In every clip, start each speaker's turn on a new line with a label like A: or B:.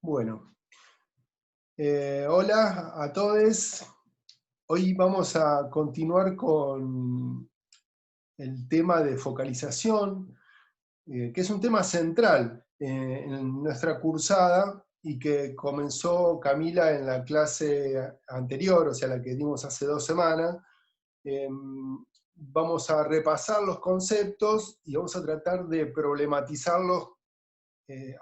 A: Bueno, hola a todos. Hoy vamos a continuar con el tema de focalización, que es un tema central en nuestra cursada y que comenzó Camila en la clase anterior, o sea, la que dimos hace 2 semanas. Vamos a repasar los conceptos y vamos a tratar de problematizarlos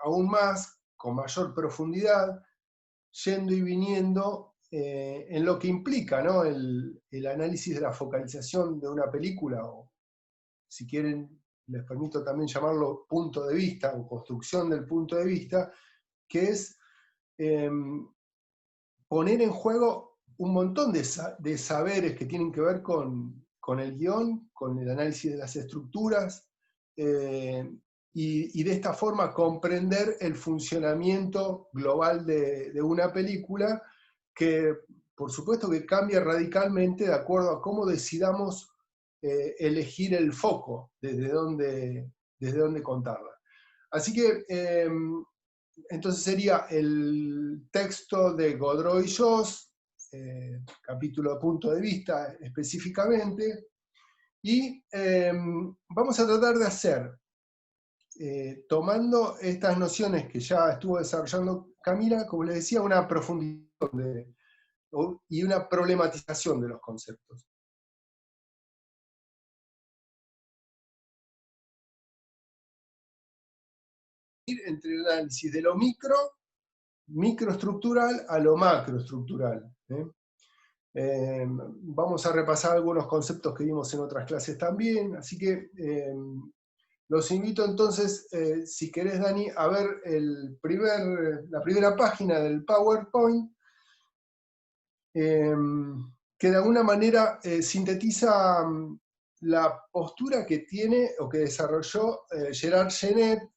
A: aún más, con mayor profundidad, yendo y viniendo en lo que implica, ¿no? el análisis de la focalización de una película, o si quieren, les permito también llamarlo punto de vista o construcción del punto de vista, que es eh, poner en juego un montón de saberes que tienen que ver con el guión, con el análisis de las estructuras, y de esta forma comprender el funcionamiento global de una película que, por supuesto, que cambia radicalmente de acuerdo a cómo decidamos elegir el foco, desde dónde contarla. Así que entonces sería el texto de Godreau y Joss, capítulo de punto de vista específicamente, y vamos a tratar de hacer, tomando estas nociones que ya estuvo desarrollando Camila, como les decía, una profundización y una problematización de los conceptos. Entre el análisis de lo microestructural a lo macroestructural. Vamos a repasar algunos conceptos que vimos en otras clases también, así que los invito entonces, si querés, Dani, a ver la primera página del PowerPoint, que de alguna manera sintetiza la postura que tiene o que desarrolló Gerard Genet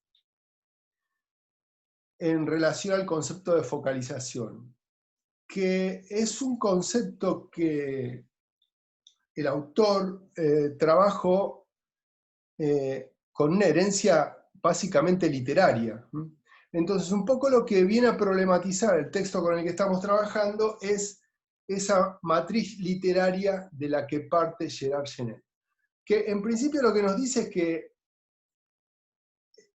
A: en relación al concepto de focalización, que es un concepto que el autor trabajó con una herencia básicamente literaria. Entonces, un poco lo que viene a problematizar el texto con el que estamos trabajando es esa matriz literaria de la que parte Gerard Genet, que en principio lo que nos dice es que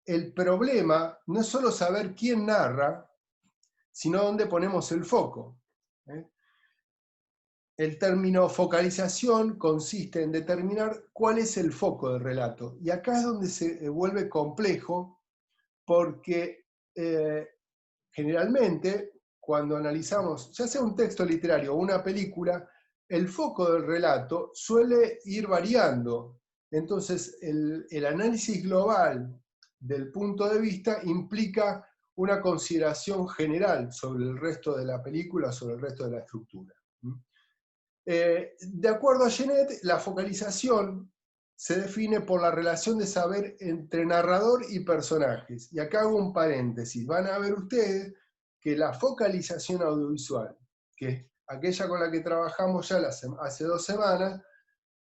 A: el problema no es solo saber quién narra, sino dónde ponemos el foco. El término focalización consiste en determinar cuál es el foco del relato. Y acá es donde se vuelve complejo, porque generalmente cuando analizamos, ya sea un texto literario o una película, el foco del relato suele ir variando. Entonces, el análisis global del punto de vista implica una consideración general sobre el resto de la película, sobre el resto de la estructura. De acuerdo a Genet, la focalización se define por la relación de saber entre narrador y personajes. Y acá hago un paréntesis. Van a ver ustedes que la focalización audiovisual, que es aquella con la que trabajamos ya hace 2 semanas,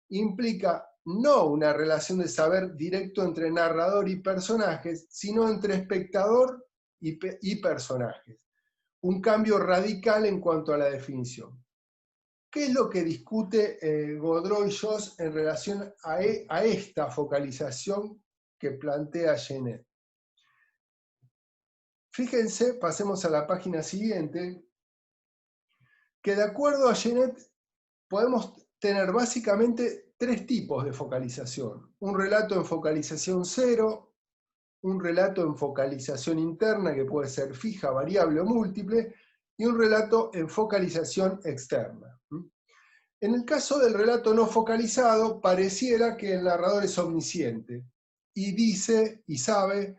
A: implica no una relación de saber directo entre narrador y personajes, sino entre espectador y personajes. Un cambio radical en cuanto a la definición. ¿Qué es lo que discute Godreau y Joss en relación a esta focalización que plantea Genet? Fíjense, pasemos a la página siguiente, que de acuerdo a Genet podemos tener básicamente 3 tipos de focalización. Un relato en focalización cero, un relato en focalización interna, que puede ser fija, variable o múltiple, y un relato en focalización externa. En el caso del relato no focalizado, pareciera que el narrador es omnisciente y dice y sabe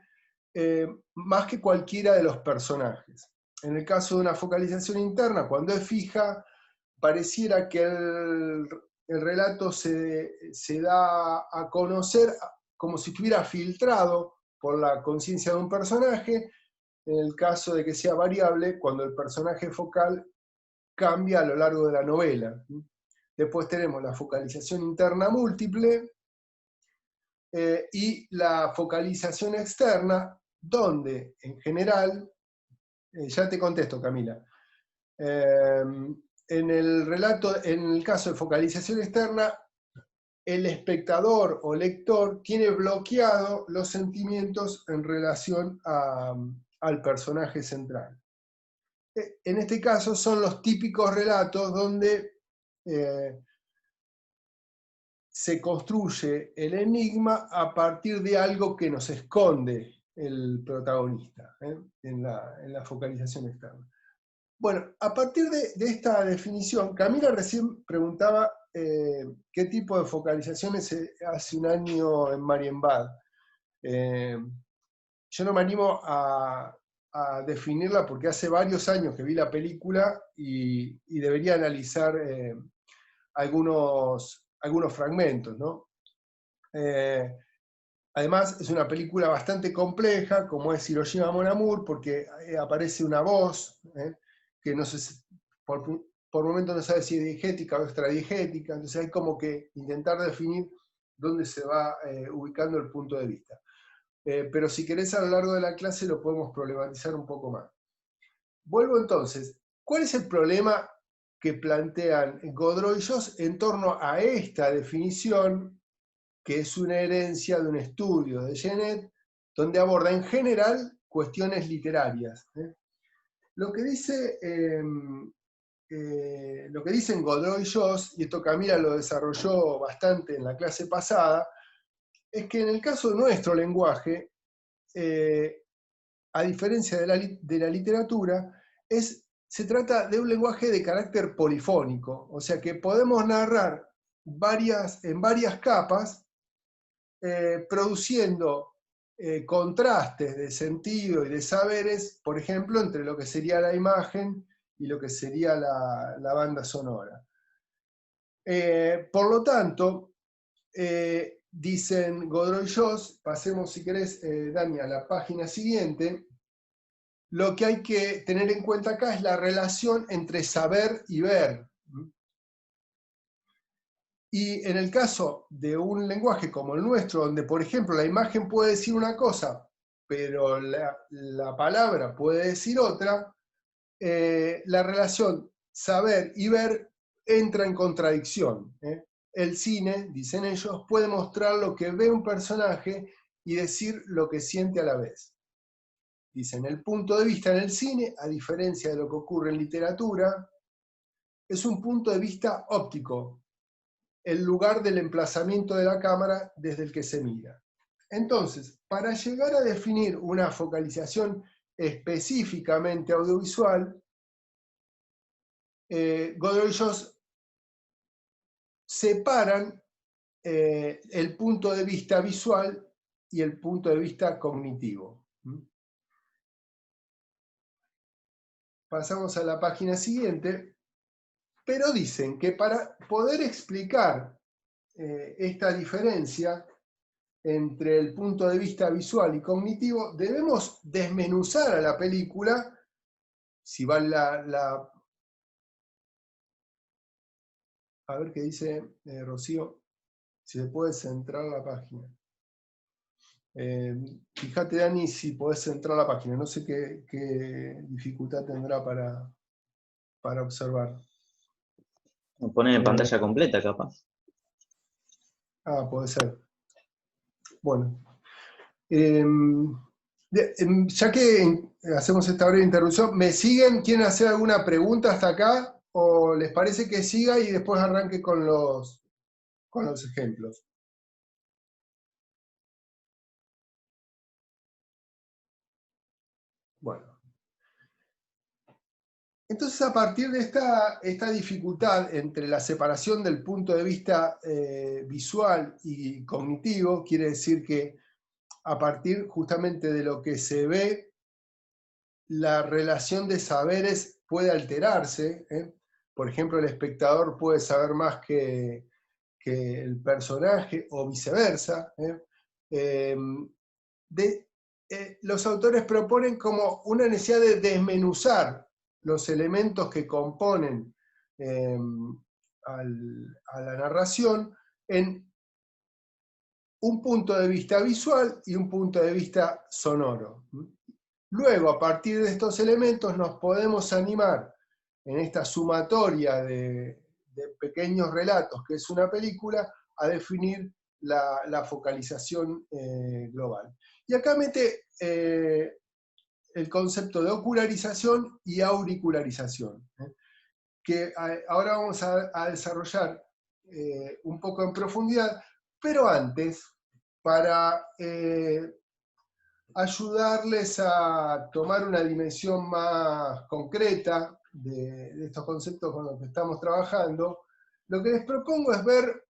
A: más que cualquiera de los personajes. En el caso de una focalización interna, cuando es fija, pareciera que el relato se da a conocer como si estuviera filtrado por la conciencia de un personaje. En el caso de que sea variable, cuando el personaje focal cambia a lo largo de la novela. Después tenemos la focalización interna múltiple y la focalización externa, donde en general Ya te contesto, Camila. En el caso de focalización externa, el espectador o lector tiene bloqueado los sentimientos en relación al personaje central. En este caso son los típicos relatos donde se construye el enigma a partir de algo que nos esconde el protagonista, en la focalización externa. Bueno, a partir de esta definición, Camila recién preguntaba qué tipo de focalizaciones hace un año en Marienbad. Yo no me animo a definirla porque hace varios años que vi la película y debería analizar algunos fragmentos, ¿no? Además, es una película bastante compleja, como es Hiroshima Mon Amour, porque aparece una voz que no sé, por momento no sabe si es diegética o extradiegética, entonces hay como que intentar definir dónde se va ubicando el punto de vista. Pero si querés, a lo largo de la clase lo podemos problematizar un poco más. Vuelvo entonces. ¿Cuál es el problema que plantean Godreau y Joss en torno a esta definición, que es una herencia de un estudio de Genet, donde aborda en general cuestiones literarias? Lo que dicen Godreau y Joss, y esto Camila lo desarrolló bastante en la clase pasada, es que en el caso de nuestro lenguaje, a diferencia de la literatura, se trata de un lenguaje de carácter polifónico, o sea que podemos narrar en varias capas, produciendo contrastes de sentido y de saberes, por ejemplo, entre lo que sería la imagen y lo que sería la banda sonora. Por lo tanto, dicen Godreau y Joss, pasemos si querés, Dani, a la página siguiente. Lo que hay que tener en cuenta acá es la relación entre saber y ver. Y en el caso de un lenguaje como el nuestro, donde por ejemplo la imagen puede decir una cosa, pero la palabra puede decir otra, la relación saber y ver entra en contradicción. El cine, dicen ellos, puede mostrar lo que ve un personaje y decir lo que siente a la vez. Dicen, el punto de vista en el cine, a diferencia de lo que ocurre en literatura, es un punto de vista óptico, el lugar del emplazamiento de la cámara desde el que se mira. Entonces, para llegar a definir una focalización específicamente audiovisual, Godreau y Joss separan el punto de vista visual y el punto de vista cognitivo. Pasamos a la página siguiente, pero dicen que para poder explicar esta diferencia entre el punto de vista visual y cognitivo, debemos desmenuzar a la película, si va a ver qué dice Rocío, si se puede centrar la página. Fíjate, Dani, si podés centrar la página, no sé qué dificultad tendrá para observar.
B: Poner en pantalla completa, capaz.
A: Puede ser. Bueno. Ya que hacemos esta breve interrupción, ¿me siguen? ¿Quieren hacer alguna pregunta hasta acá? ¿O les parece que siga y después arranque con los ejemplos? Bueno. Entonces, a partir de esta dificultad entre la separación del punto de vista visual y cognitivo, quiere decir que a partir justamente de lo que se ve, la relación de saberes puede alterarse. Por ejemplo, el espectador puede saber más que el personaje o viceversa. Los autores proponen como una necesidad de desmenuzar los elementos que componen a la narración en un punto de vista visual y un punto de vista sonoro. Luego, a partir de estos elementos, nos podemos animar en esta sumatoria de pequeños relatos, que es una película, a definir la focalización global. Y acá mete el concepto de ocularización y auricularización, que ahora vamos a desarrollar un poco en profundidad, pero antes, para ayudarles a tomar una dimensión más concreta de estos conceptos con los que estamos trabajando, lo que les propongo es ver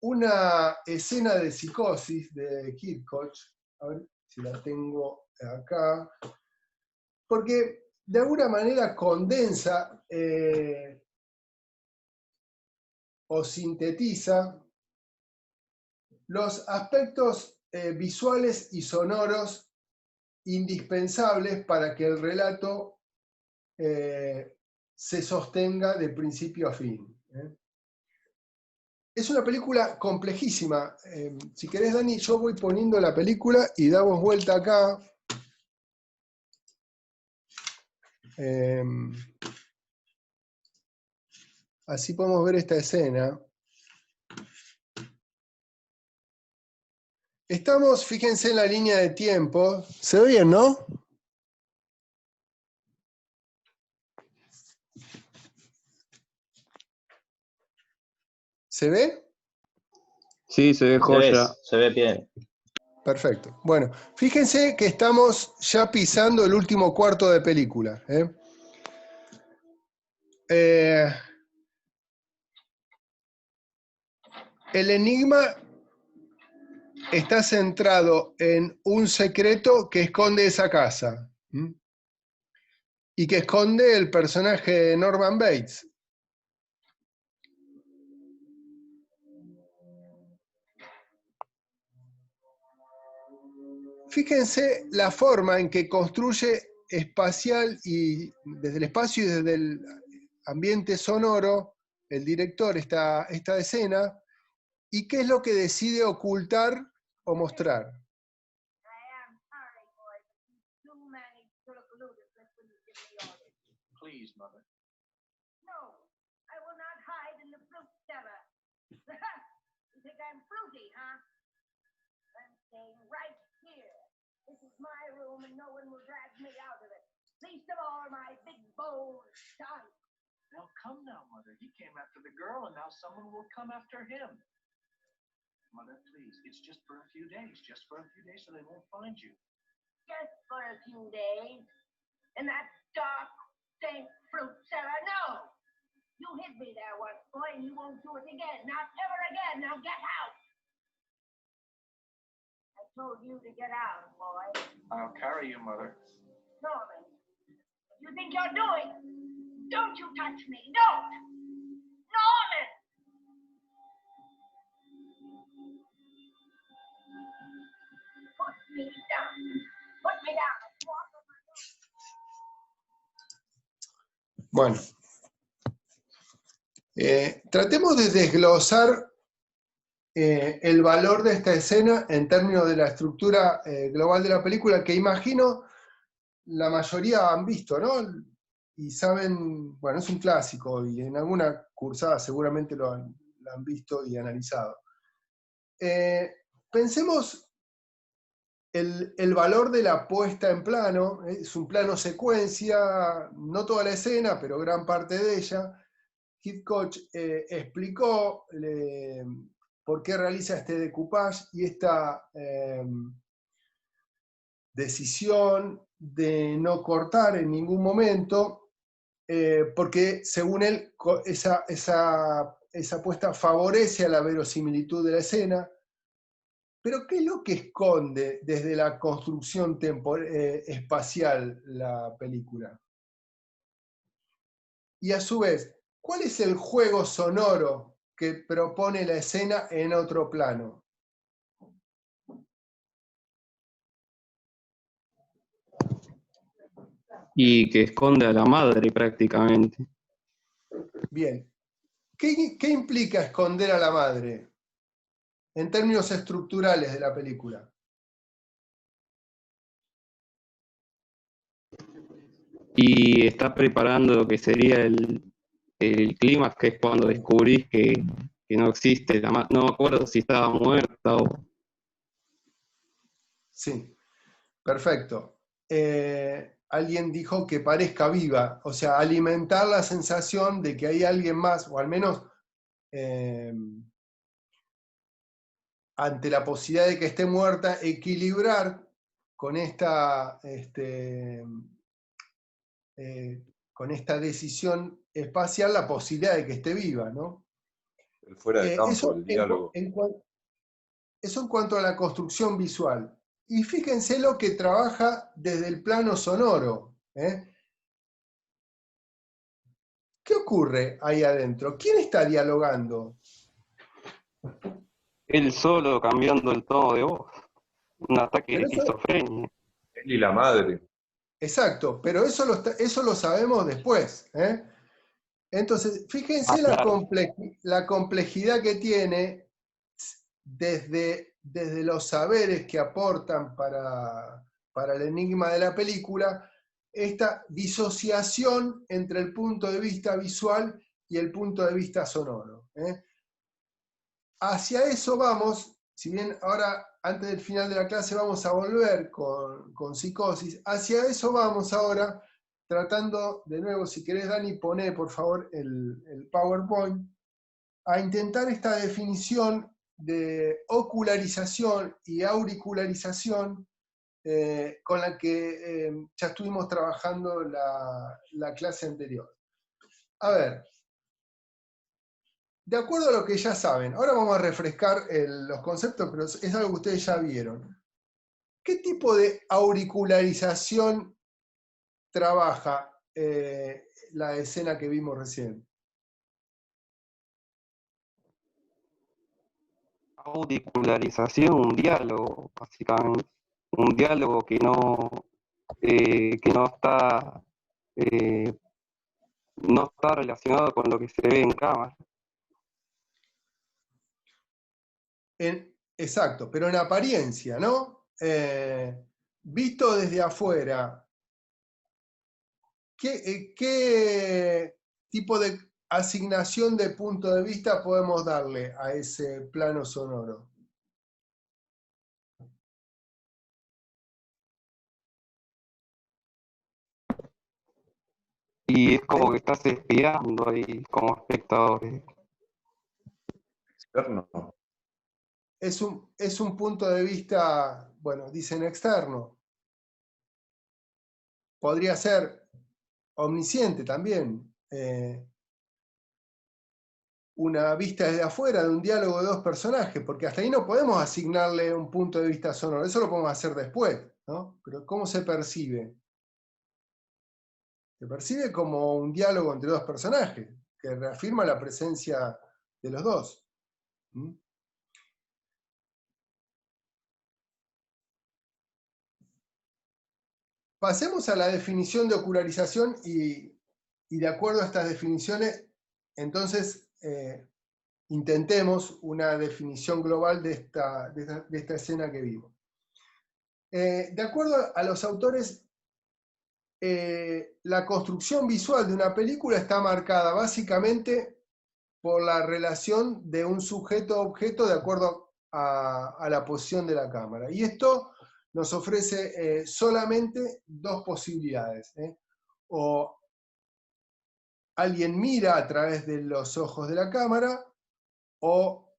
A: una escena de psicosis de Hitchcock, a ver si la tengo acá, porque de alguna manera condensa o sintetiza los aspectos visuales y sonoros indispensables para que el relato se sostenga de principio a fin. Es una película complejísima. Si querés, Dani, yo voy poniendo la película y damos vuelta acá. Así podemos ver esta escena. Estamos, fíjense en la línea de tiempo. ¿Se ve bien, no? ¿Se ve?
C: Sí, se ve joya.
B: Se ve bien.
A: Perfecto. Bueno, fíjense que estamos ya pisando el último cuarto de película. El enigma está centrado en un secreto que esconde esa casa. Y que esconde el personaje de Norman Bates. Fíjense la forma en que construye espacial y desde el espacio y desde el ambiente sonoro, el director esta escena, y qué es lo que decide ocultar o mostrar.
D: Please, Mother. No, I will not hide in the fruit cellar. You think I'm fruity, huh? I'm staying right here. This is my room and no one will drag me out of it. Least of all my big bold son. Now come now, Mother. He came after the girl and now someone will come after him. Mother, please, it's just for a few days. Just for a few days so they won't find you. Just for a few days? In that dark, dank fruit cellar? No! You hid me there once, boy, and you won't do it again. Not ever again. Now get out! I told you to get out, boy. I'll carry you, Mother. Norman, what do you think you're doing? Don't you touch me. Don't! Norman! Put me down. Put me down.
A: Bueno, tratemos de desglosar el valor de esta escena en términos de la estructura global de la película, que imagino la mayoría han visto, ¿no? Y saben, bueno, es un clásico y en alguna cursada seguramente lo han visto y analizado. Pensemos el valor de la puesta en plano. Es un plano secuencia, no toda la escena, pero gran parte de ella. Hitchcock explicó por qué realiza este decoupage y esta decisión de no cortar en ningún momento, porque según él esa puesta favorece a la verosimilitud de la escena. Pero ¿qué es lo que esconde desde la construcción espacial la película? Y a su vez, ¿cuál es el juego sonoro que propone la escena en otro plano?
C: Y que esconde a la madre prácticamente.
A: Bien. ¿Qué implica esconder a la madre en términos estructurales de la película?
C: y está preparando lo que sería el clímax, que es cuando descubrís que no existe no me acuerdo si estaba muerta o...
A: Sí, perfecto. Alguien dijo que parezca viva, o sea, alimentar la sensación de que hay alguien más, o al menos eh, ante la posibilidad de que esté muerta, equilibrar con con esta decisión espacial la posibilidad de que esté viva, ¿no?
E: El fuera de campo, el diálogo.
A: Eso en cuanto a la construcción visual. Y fíjense lo que trabaja desde el plano sonoro. ¿Qué ocurre ahí adentro? ¿Quién está dialogando?
C: Él solo cambiando el tono de voz, un ataque de
A: Pero eso,
C: esquizofrenia.
E: Él y la madre.
A: exacto, pero eso lo sabemos después. Entonces, fíjense
C: Claro.
A: la complejidad que tiene desde los saberes que aportan para el enigma de la película, esta disociación entre el punto de vista visual y el punto de vista sonoro. Hacia eso vamos, si bien ahora antes del final de la clase vamos a volver con psicosis, hacia eso vamos ahora, tratando de nuevo, si querés Dani, poné por favor el PowerPoint, a intentar esta definición de ocularización y auricularización con la que ya estuvimos trabajando la clase anterior. A ver, de acuerdo a lo que ya saben, ahora vamos a refrescar los conceptos, pero es algo que ustedes ya vieron. ¿Qué tipo de auricularización trabaja la escena que vimos recién?
C: Auricularización, un diálogo, básicamente. Un diálogo que eh, no está relacionado con lo que se ve en cámara.
A: Exacto, pero en apariencia, ¿no? Visto desde afuera, ¿qué tipo de asignación de punto de vista podemos darle a ese plano sonoro?
C: Y es como que estás espiando ahí como espectador.
E: Externo.
A: Es un punto de vista, bueno, dicen externo. Podría ser omnisciente también. Una vista desde afuera de un diálogo de dos personajes, porque hasta ahí no podemos asignarle un punto de vista sonoro, eso lo podemos hacer después, ¿no? Pero ¿cómo se percibe? Se percibe como un diálogo entre dos personajes, que reafirma la presencia de los dos. ¿Mm? Pasemos a la definición de ocularización y de acuerdo a estas definiciones, entonces intentemos una definición global de esta escena que vimos. De acuerdo a los autores, la construcción visual de una película está marcada básicamente por la relación de un sujeto-objeto de acuerdo a la posición de la cámara. Y esto nos ofrece solamente dos posibilidades. O alguien mira a través de los ojos de la cámara, o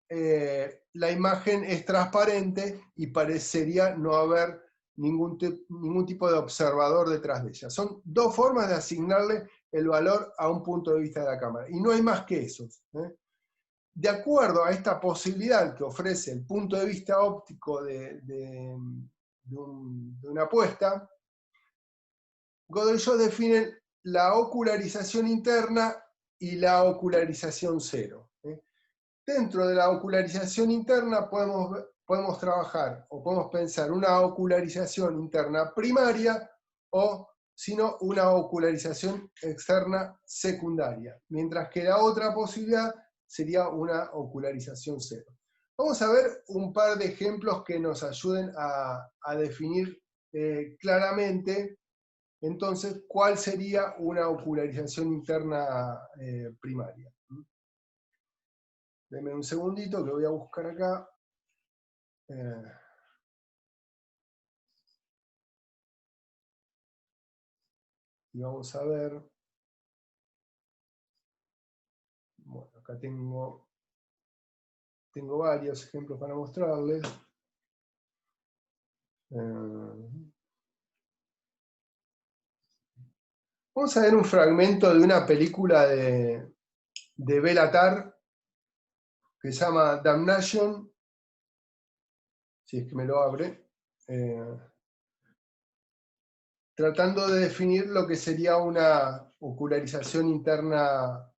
A: la imagen es transparente y parecería no haber ningún tipo de observador detrás de ella. Son dos formas de asignarle el valor a un punto de vista de la cámara, y no hay más que esos. De acuerdo a esta posibilidad que ofrece el punto de vista óptico de una apuesta, Godeschaux define la ocularización interna y la ocularización cero. Dentro de la ocularización interna podemos trabajar o podemos pensar una ocularización interna primaria o, si no, una ocularización externa secundaria, mientras que la otra posibilidad sería una ocularización cero. Vamos a ver un par de ejemplos que nos ayuden a definir claramente entonces, ¿cuál sería una ocularización interna primaria? Denme un segundito que voy a buscar acá. Y vamos a ver. Bueno, acá tengo varios ejemplos para mostrarles. Vamos a ver un fragmento de una película de Béla Tarr que se llama Damnation, si es que me lo abre, tratando de definir lo que sería una ocularización interna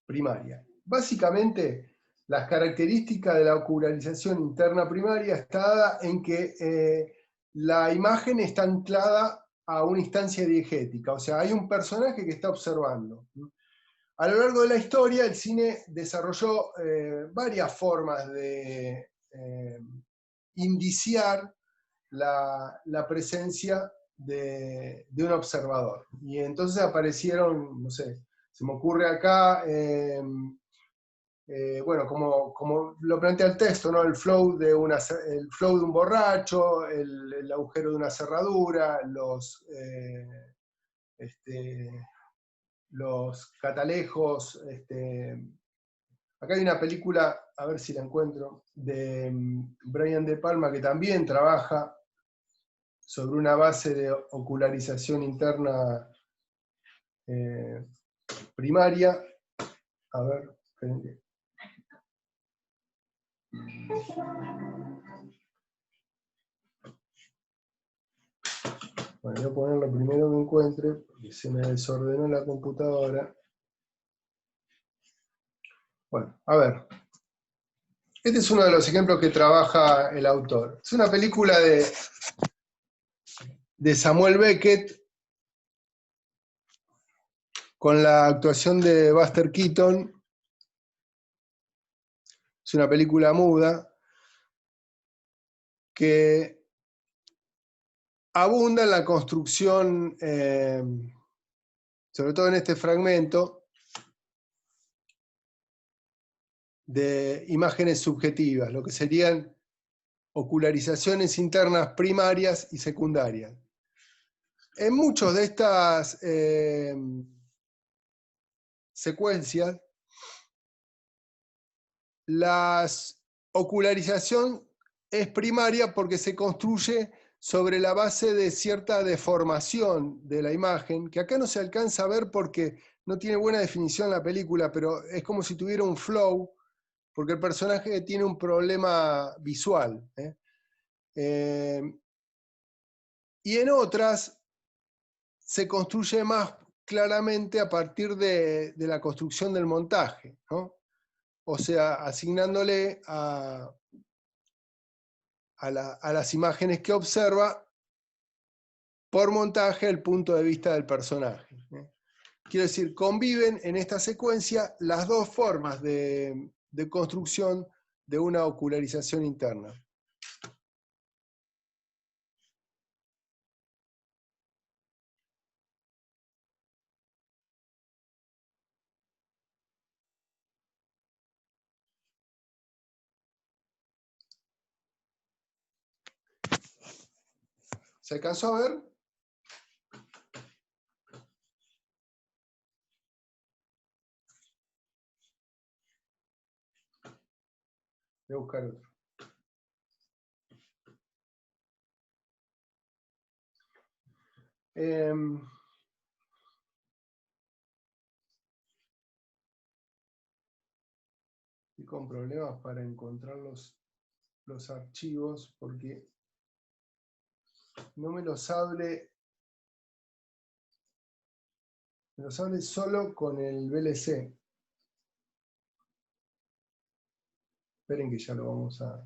A: primaria. Básicamente, las características de la ocularización interna primaria está dada en que la imagen está anclada a una instancia diegética, o sea, hay un personaje que está observando. A lo largo de la historia, el cine desarrolló varias formas de indiciar la presencia de un observador. Y entonces aparecieron, no sé, se me ocurre acá, bueno, como lo plantea el texto, ¿no? El flow de un borracho, el agujero de una cerradura, los catalejos. Acá hay una película, a ver si la encuentro, de Brian De Palma, que también trabaja sobre una base de ocularización interna primaria. A ver, esperen. Bueno, voy a poner lo primero que encuentre, porque se me desordenó la computadora. Bueno, a ver. Este es uno de los ejemplos que trabaja el autor. Es una película de Samuel Beckett, con la actuación de Buster Keaton. Es una película muda que abunda en la construcción, sobre todo en este fragmento, de imágenes subjetivas, lo que serían ocularizaciones internas primarias y secundarias. En muchas de estas secuencias, la ocularización es primaria porque se construye sobre la base de cierta deformación de la imagen, que acá no se alcanza a ver porque no tiene buena definición la película, pero es como si tuviera un flow, porque el personaje tiene un problema visual. Y en otras se construye más claramente a partir de la construcción del montaje, ¿no? O sea, asignándole a las imágenes que observa por montaje el punto de vista del personaje. Quiero decir, conviven en esta secuencia las dos formas de construcción de una ocularización interna. ¿Se alcanzó a ver? Voy a buscar otro. Y con problemas para encontrar los archivos porque no me los hable solo con el VLC. Esperen que ya lo vamos a...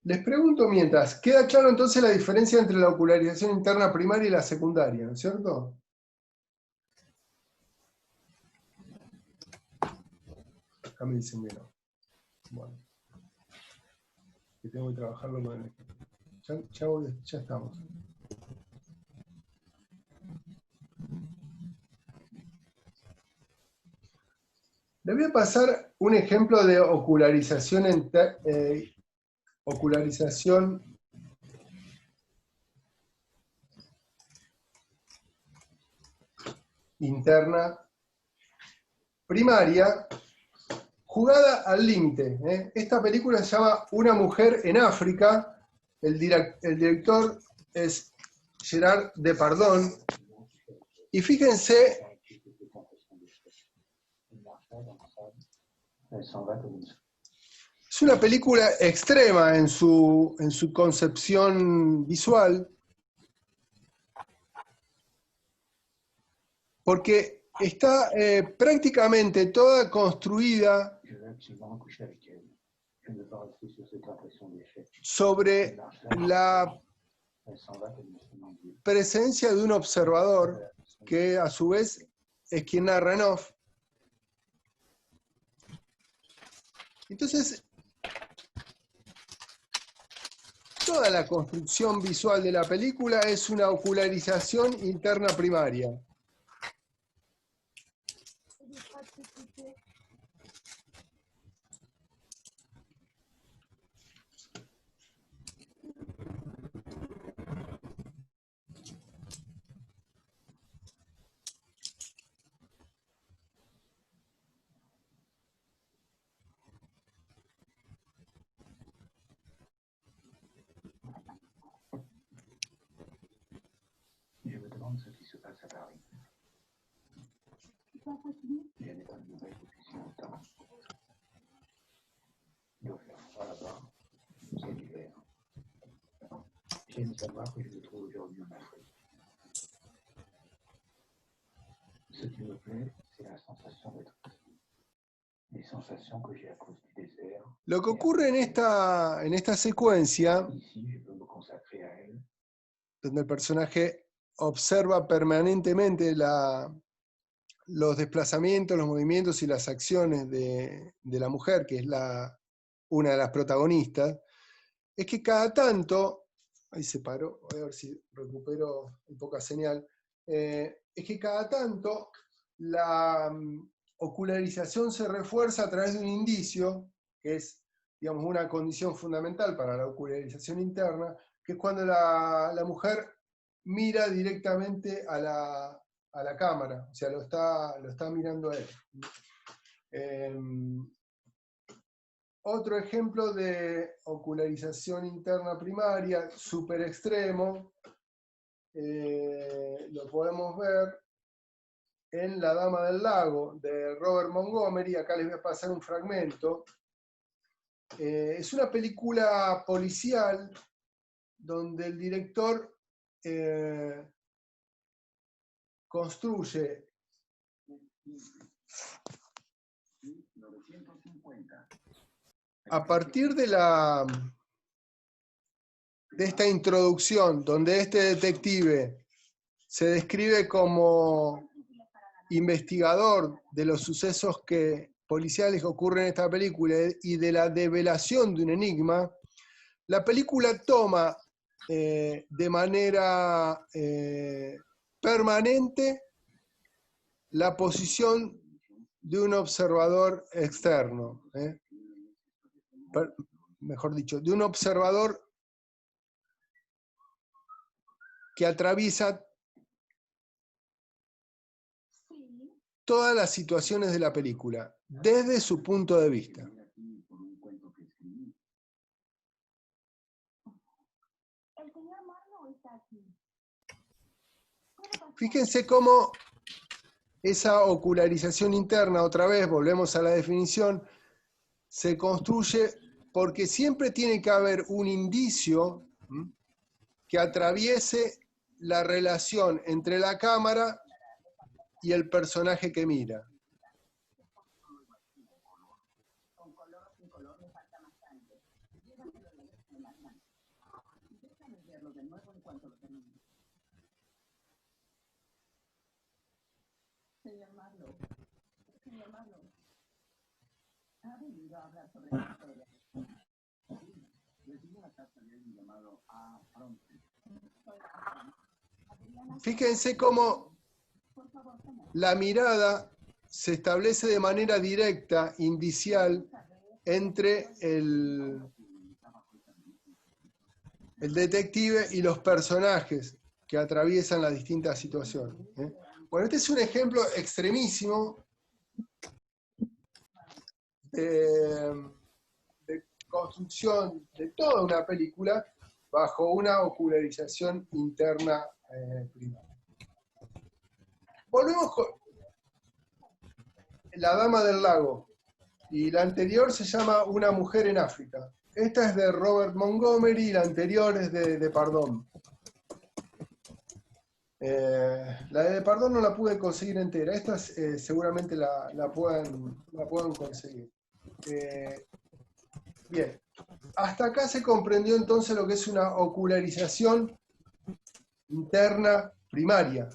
A: Les pregunto mientras, ¿queda claro entonces la diferencia entre la ocularización interna primaria y la secundaria, ¿no es cierto? Acá me dicen que no. Bueno. que tengo que trabajarlo con el ejemplo. Ya estamos. Le voy a pasar un ejemplo de ocularización, ocularización interna primaria, jugada al límite. Esta película se llama Una mujer en África. El director es Gerard Depardieu. Y fíjense, es una película extrema en su concepción visual, porque está prácticamente toda construida sobre la presencia de un observador, que a su vez es quien narra en off. Entonces, toda la construcción visual de la película es una ocularización interna primaria.
F: Ce qui se passe à Paris. Je n'ai pas de nouvelles depuis si longtemps. Il doit faire froid là-bas. C'est l'hiver. J'aime savoir que je me trouve aujourd'hui en Afrique. Ce qui me plaît, c'est la sensation d'être ici. Les sensations que j'ai à cause du désert.
A: Lo que ocurre en esta secuencia,
F: Ici, je peux me consacrer à elle.
A: Donde el personaje observa permanentemente los desplazamientos, los movimientos y las acciones de la mujer, que es una de las protagonistas, es que cada tanto, ahí se paró, voy a ver si recupero un poca señal, es que cada tanto la ocularización se refuerza a través de un indicio, que es, digamos, una condición fundamental para la ocularización interna, que es cuando la mujer mira directamente a la cámara, o sea, lo está mirando a él. Otro ejemplo de ocularización interna primaria, súper extremo, lo podemos ver en La Dama del Lago, de Robert Montgomery. Acá les voy a pasar un fragmento. Es una película policial donde el director construye a partir de esta introducción, donde este detective se describe como investigador de los sucesos policiales que ocurren en esta película y de la develación de un enigma, la película toma de manera permanente la posición de un observador externo, mejor dicho, de un observador que atraviesa todas las situaciones de la película, desde su punto de vista. Fíjense cómo esa ocularización interna, otra vez, volvemos a la definición, se construye porque siempre tiene que haber un indicio que atraviese la relación entre la cámara y el personaje que mira.
D: Señor Marlowe, ¿ha venido a hablar sobre la historia?
A: Fíjense cómo la mirada se establece de manera directa, indicial, entre el detective y los personajes que atraviesan las distintas situaciones. Bueno, este es un ejemplo extremísimo de construcción de toda una película bajo una ocularización interna primaria. Volvemos con La Dama del Lago, y la anterior se llama Una mujer en África. Esta es de Robert Montgomery y la anterior es de Pardón. La de Pardón no la pude conseguir entera, esta seguramente la puedan conseguir. Bien, hasta acá se comprendió entonces lo que es una ocularización interna primaria.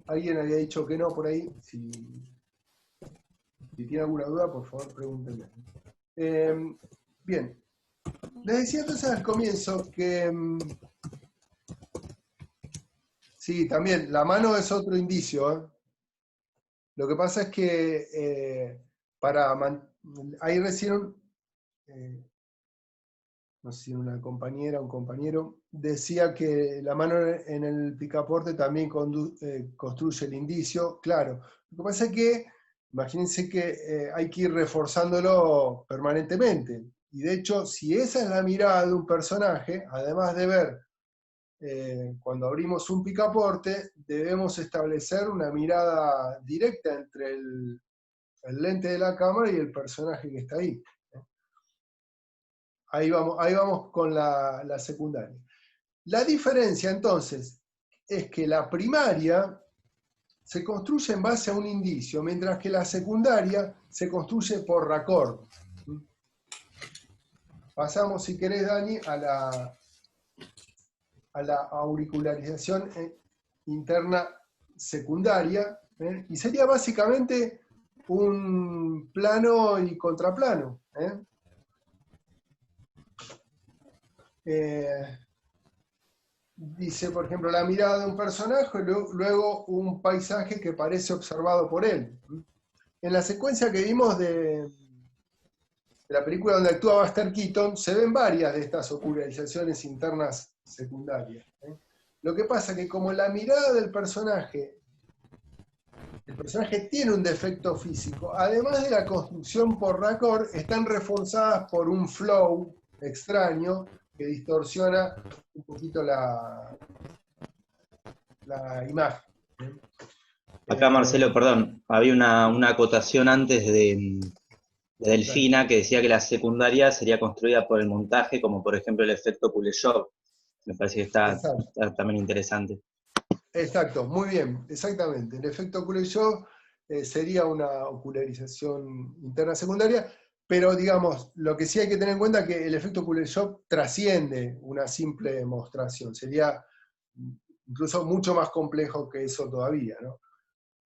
A: Alguien había dicho que no por ahí. Si tiene alguna duda, por favor, pregúntenme. Bien. Les decía entonces al comienzo que... sí, también, la mano es otro indicio. Lo que pasa es que ahí recién... no sé si una compañera o un compañero, decía que la mano en el picaporte también construye el indicio. Claro, lo que pasa es que, imagínense que hay que ir reforzándolo permanentemente. Y de hecho, si esa es la mirada de un personaje, además de ver, cuando abrimos un picaporte, debemos establecer una mirada directa entre el lente de la cámara y el personaje que está ahí. Ahí vamos con la secundaria. La diferencia, entonces, es que la primaria se construye en base a un indicio, mientras que la secundaria se construye por raccord. Pasamos, si querés, Dani, a la auricularización interna secundaria, y sería básicamente un plano y contraplano. Dice, por ejemplo, la mirada de un personaje, luego un paisaje que parece observado por él. En la secuencia que vimos de la película donde actúa Buster Keaton, se ven varias de estas ocularizaciones internas secundarias. Lo que pasa es que como la mirada del personaje, el personaje tiene un defecto físico, además de la construcción por raccord, están reforzadas por un flow extraño que distorsiona un poquito la imagen.
B: Acá, Marcelo, perdón, había una acotación antes de Delfina que decía que la secundaria sería construida por el montaje, como por ejemplo el efecto Kuleshov. Me parece que está también interesante.
A: Exacto, muy bien, exactamente. El efecto Kuleshov sería una ocularización interna secundaria, pero digamos, lo que sí hay que tener en cuenta es que el efecto Kuleshov trasciende una simple mostración, sería incluso mucho más complejo que eso todavía, ¿no?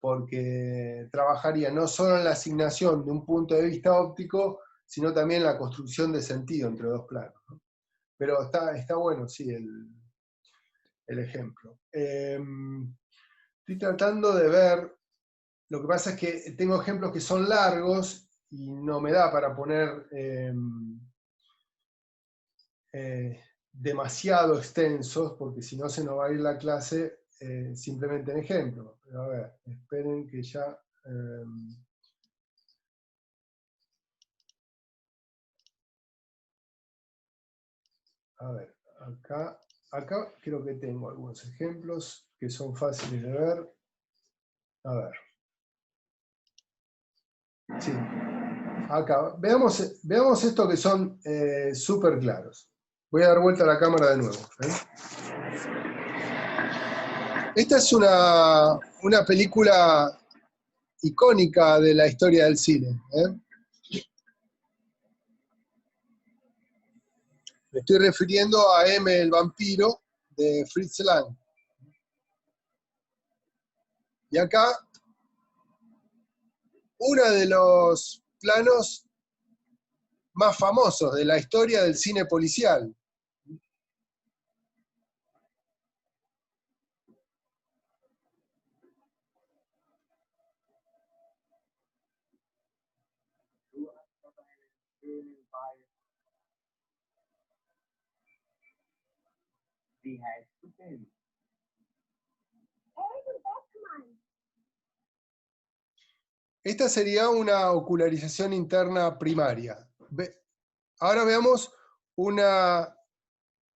A: Porque trabajaría no solo en la asignación de un punto de vista óptico, sino también en la construcción de sentido entre dos planos, ¿no? Pero está bueno, sí, el ejemplo. Estoy tratando de ver, lo que pasa es que tengo ejemplos que son largos y no me da para poner demasiado extensos, porque si no se nos va a ir la clase simplemente en ejemplos. Pero a ver, esperen que ya... a ver, acá creo que tengo algunos ejemplos que son fáciles de ver. A ver. Sí. Acá, veamos esto que son súper claros. Voy a dar vuelta a la cámara de nuevo. Esta es una película icónica de la historia del cine. Me estoy refiriendo a M, el vampiro, de Fritz Lang. Y acá, uno de los planos más famosos de la historia del cine policial. Esta sería una ocularización interna primaria. Ahora veamos una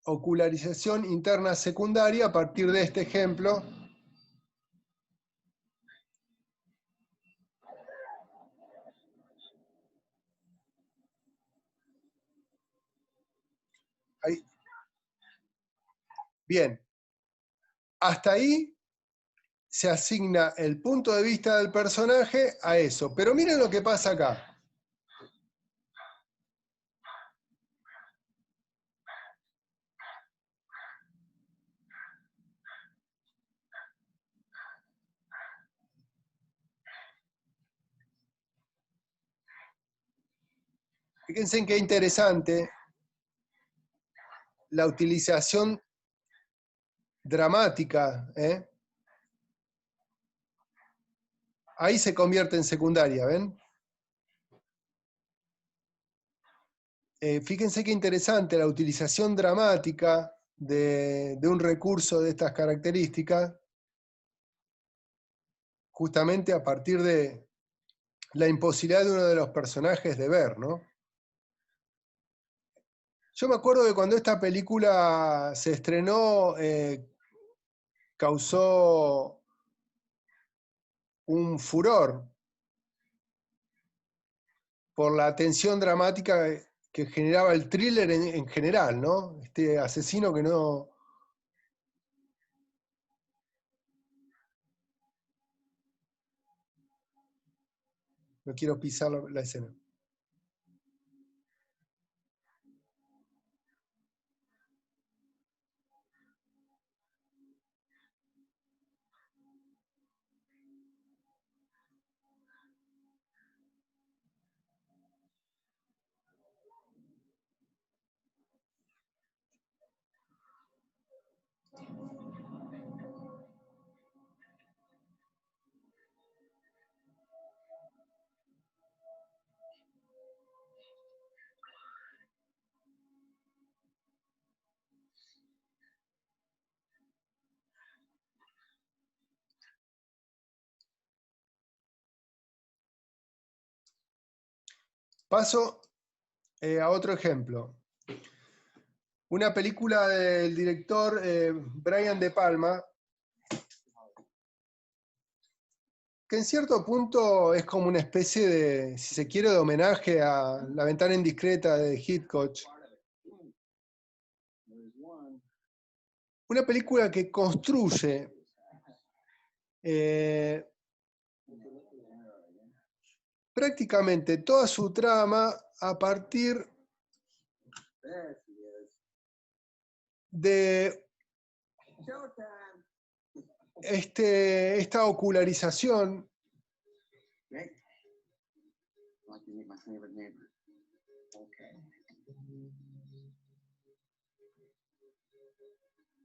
A: ocularización interna secundaria a partir de este ejemplo. Ahí. Bien. Hasta ahí se asigna el punto de vista del personaje a eso. Pero miren lo que pasa acá. Fíjense en qué interesante la utilización dramática, ¿eh? Ahí se convierte en secundaria, ¿ven? Fíjense qué interesante la utilización dramática de un recurso de estas características, justamente a partir de la imposibilidad de uno de los personajes de ver, ¿no? Yo me acuerdo que cuando esta película se estrenó, causó un furor por la tensión dramática que generaba el thriller en general, ¿no? Este asesino que no quiero pisar la escena. Paso a otro ejemplo. Una película del director Brian De Palma, que en cierto punto es como una especie de, si se quiere, de homenaje a La ventana indiscreta de Hitchcock. Una película que construye prácticamente toda su trama a partir de esta ocularización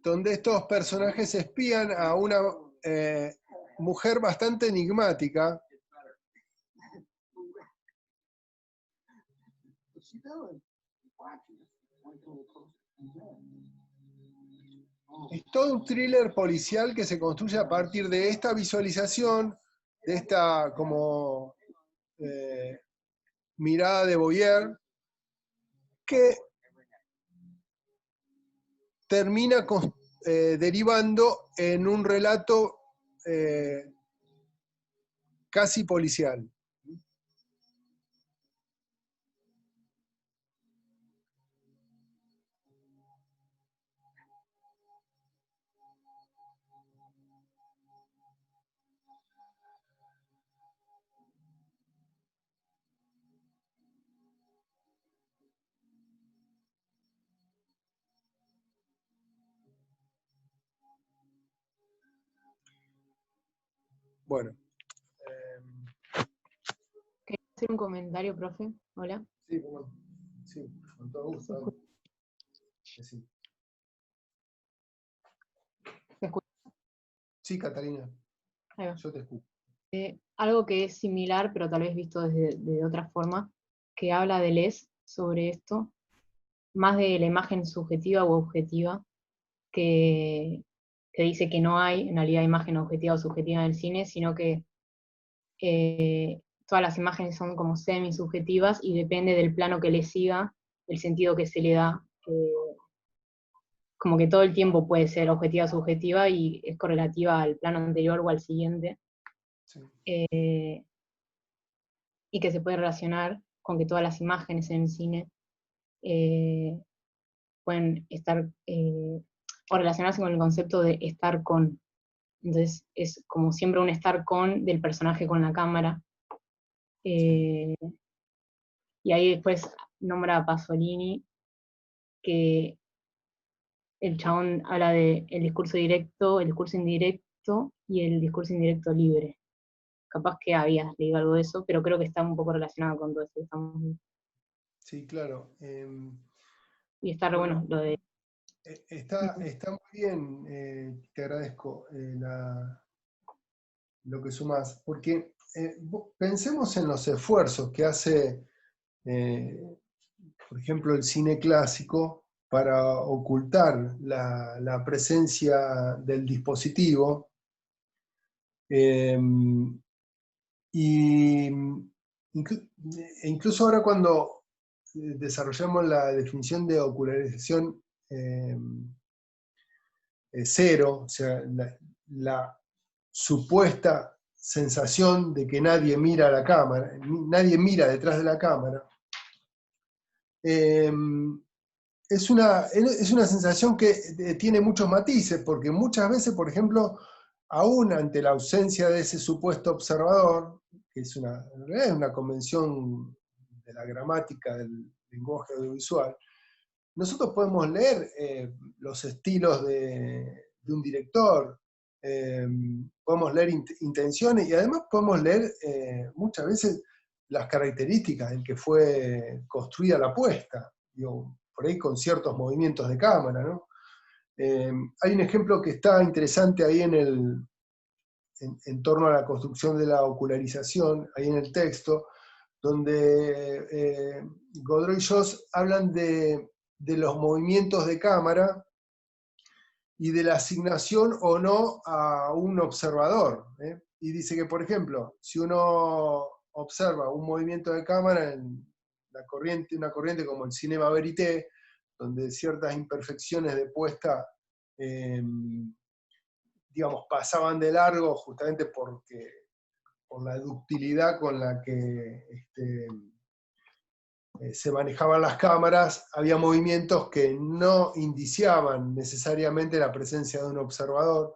A: donde estos personajes espían a una mujer bastante enigmática. Es todo un thriller policial que se construye a partir de esta visualización, de esta como mirada de voyeur, que termina derivando en un relato casi policial. Bueno.
G: hacer un comentario, profe? Hola.
A: Sí, bueno, sí, con todo gusto. Sí.
G: ¿Se escucha?
A: Sí, Catalina,
G: Ahí va.
A: yo te escucho.
G: Algo que es similar, pero tal vez visto de otra forma, que habla Deleuze sobre esto, más de la imagen subjetiva u objetiva, que dice que no hay en realidad imagen objetiva o subjetiva en el cine, sino que todas las imágenes son como semisubjetivas y depende del plano que le siga, el sentido que se le da. Como que todo el tiempo puede ser objetiva o subjetiva y es correlativa al plano anterior o al siguiente.
A: Sí.
G: Y que se puede relacionar con que todas las imágenes en el cine pueden estar, o relacionarse con el concepto de estar con. Entonces es como siempre un estar con del personaje con la cámara. Y ahí después nombra a Pasolini, que el chabón habla de el discurso directo, el discurso indirecto y el discurso indirecto libre. Capaz que habías leído algo de eso, pero creo que está un poco relacionado con todo eso que estamos viendo.
A: Sí, claro.
G: Y está re bueno lo de...
A: Está muy bien, te agradezco lo que sumás, porque pensemos en los esfuerzos que hace, por ejemplo, el cine clásico para ocultar la presencia del dispositivo. Y incluso ahora cuando desarrollamos la definición de ocularización cero, o sea, la supuesta sensación de que nadie mira a la cámara, nadie mira detrás de la cámara, es una sensación que tiene muchos matices, porque muchas veces, por ejemplo, aún ante la ausencia de ese supuesto observador, que en realidad es una convención de la gramática del lenguaje audiovisual, nosotros podemos leer los estilos de un director, podemos leer intenciones y además podemos leer muchas veces las características en que fue construida la puesta, digo, por ahí con ciertos movimientos de cámara, ¿no? Hay un ejemplo que está interesante ahí en torno a la construcción de la ocularización, ahí en el texto, donde Godreau y Joss hablan de los movimientos de cámara y de la asignación o no a un observador. Y dice que, por ejemplo, si uno observa un movimiento de cámara en una corriente como el cinema verité, donde ciertas imperfecciones de puesta, digamos, pasaban de largo justamente por la ductilidad con la que se manejaban las cámaras, había movimientos que no indiciaban necesariamente la presencia de un observador,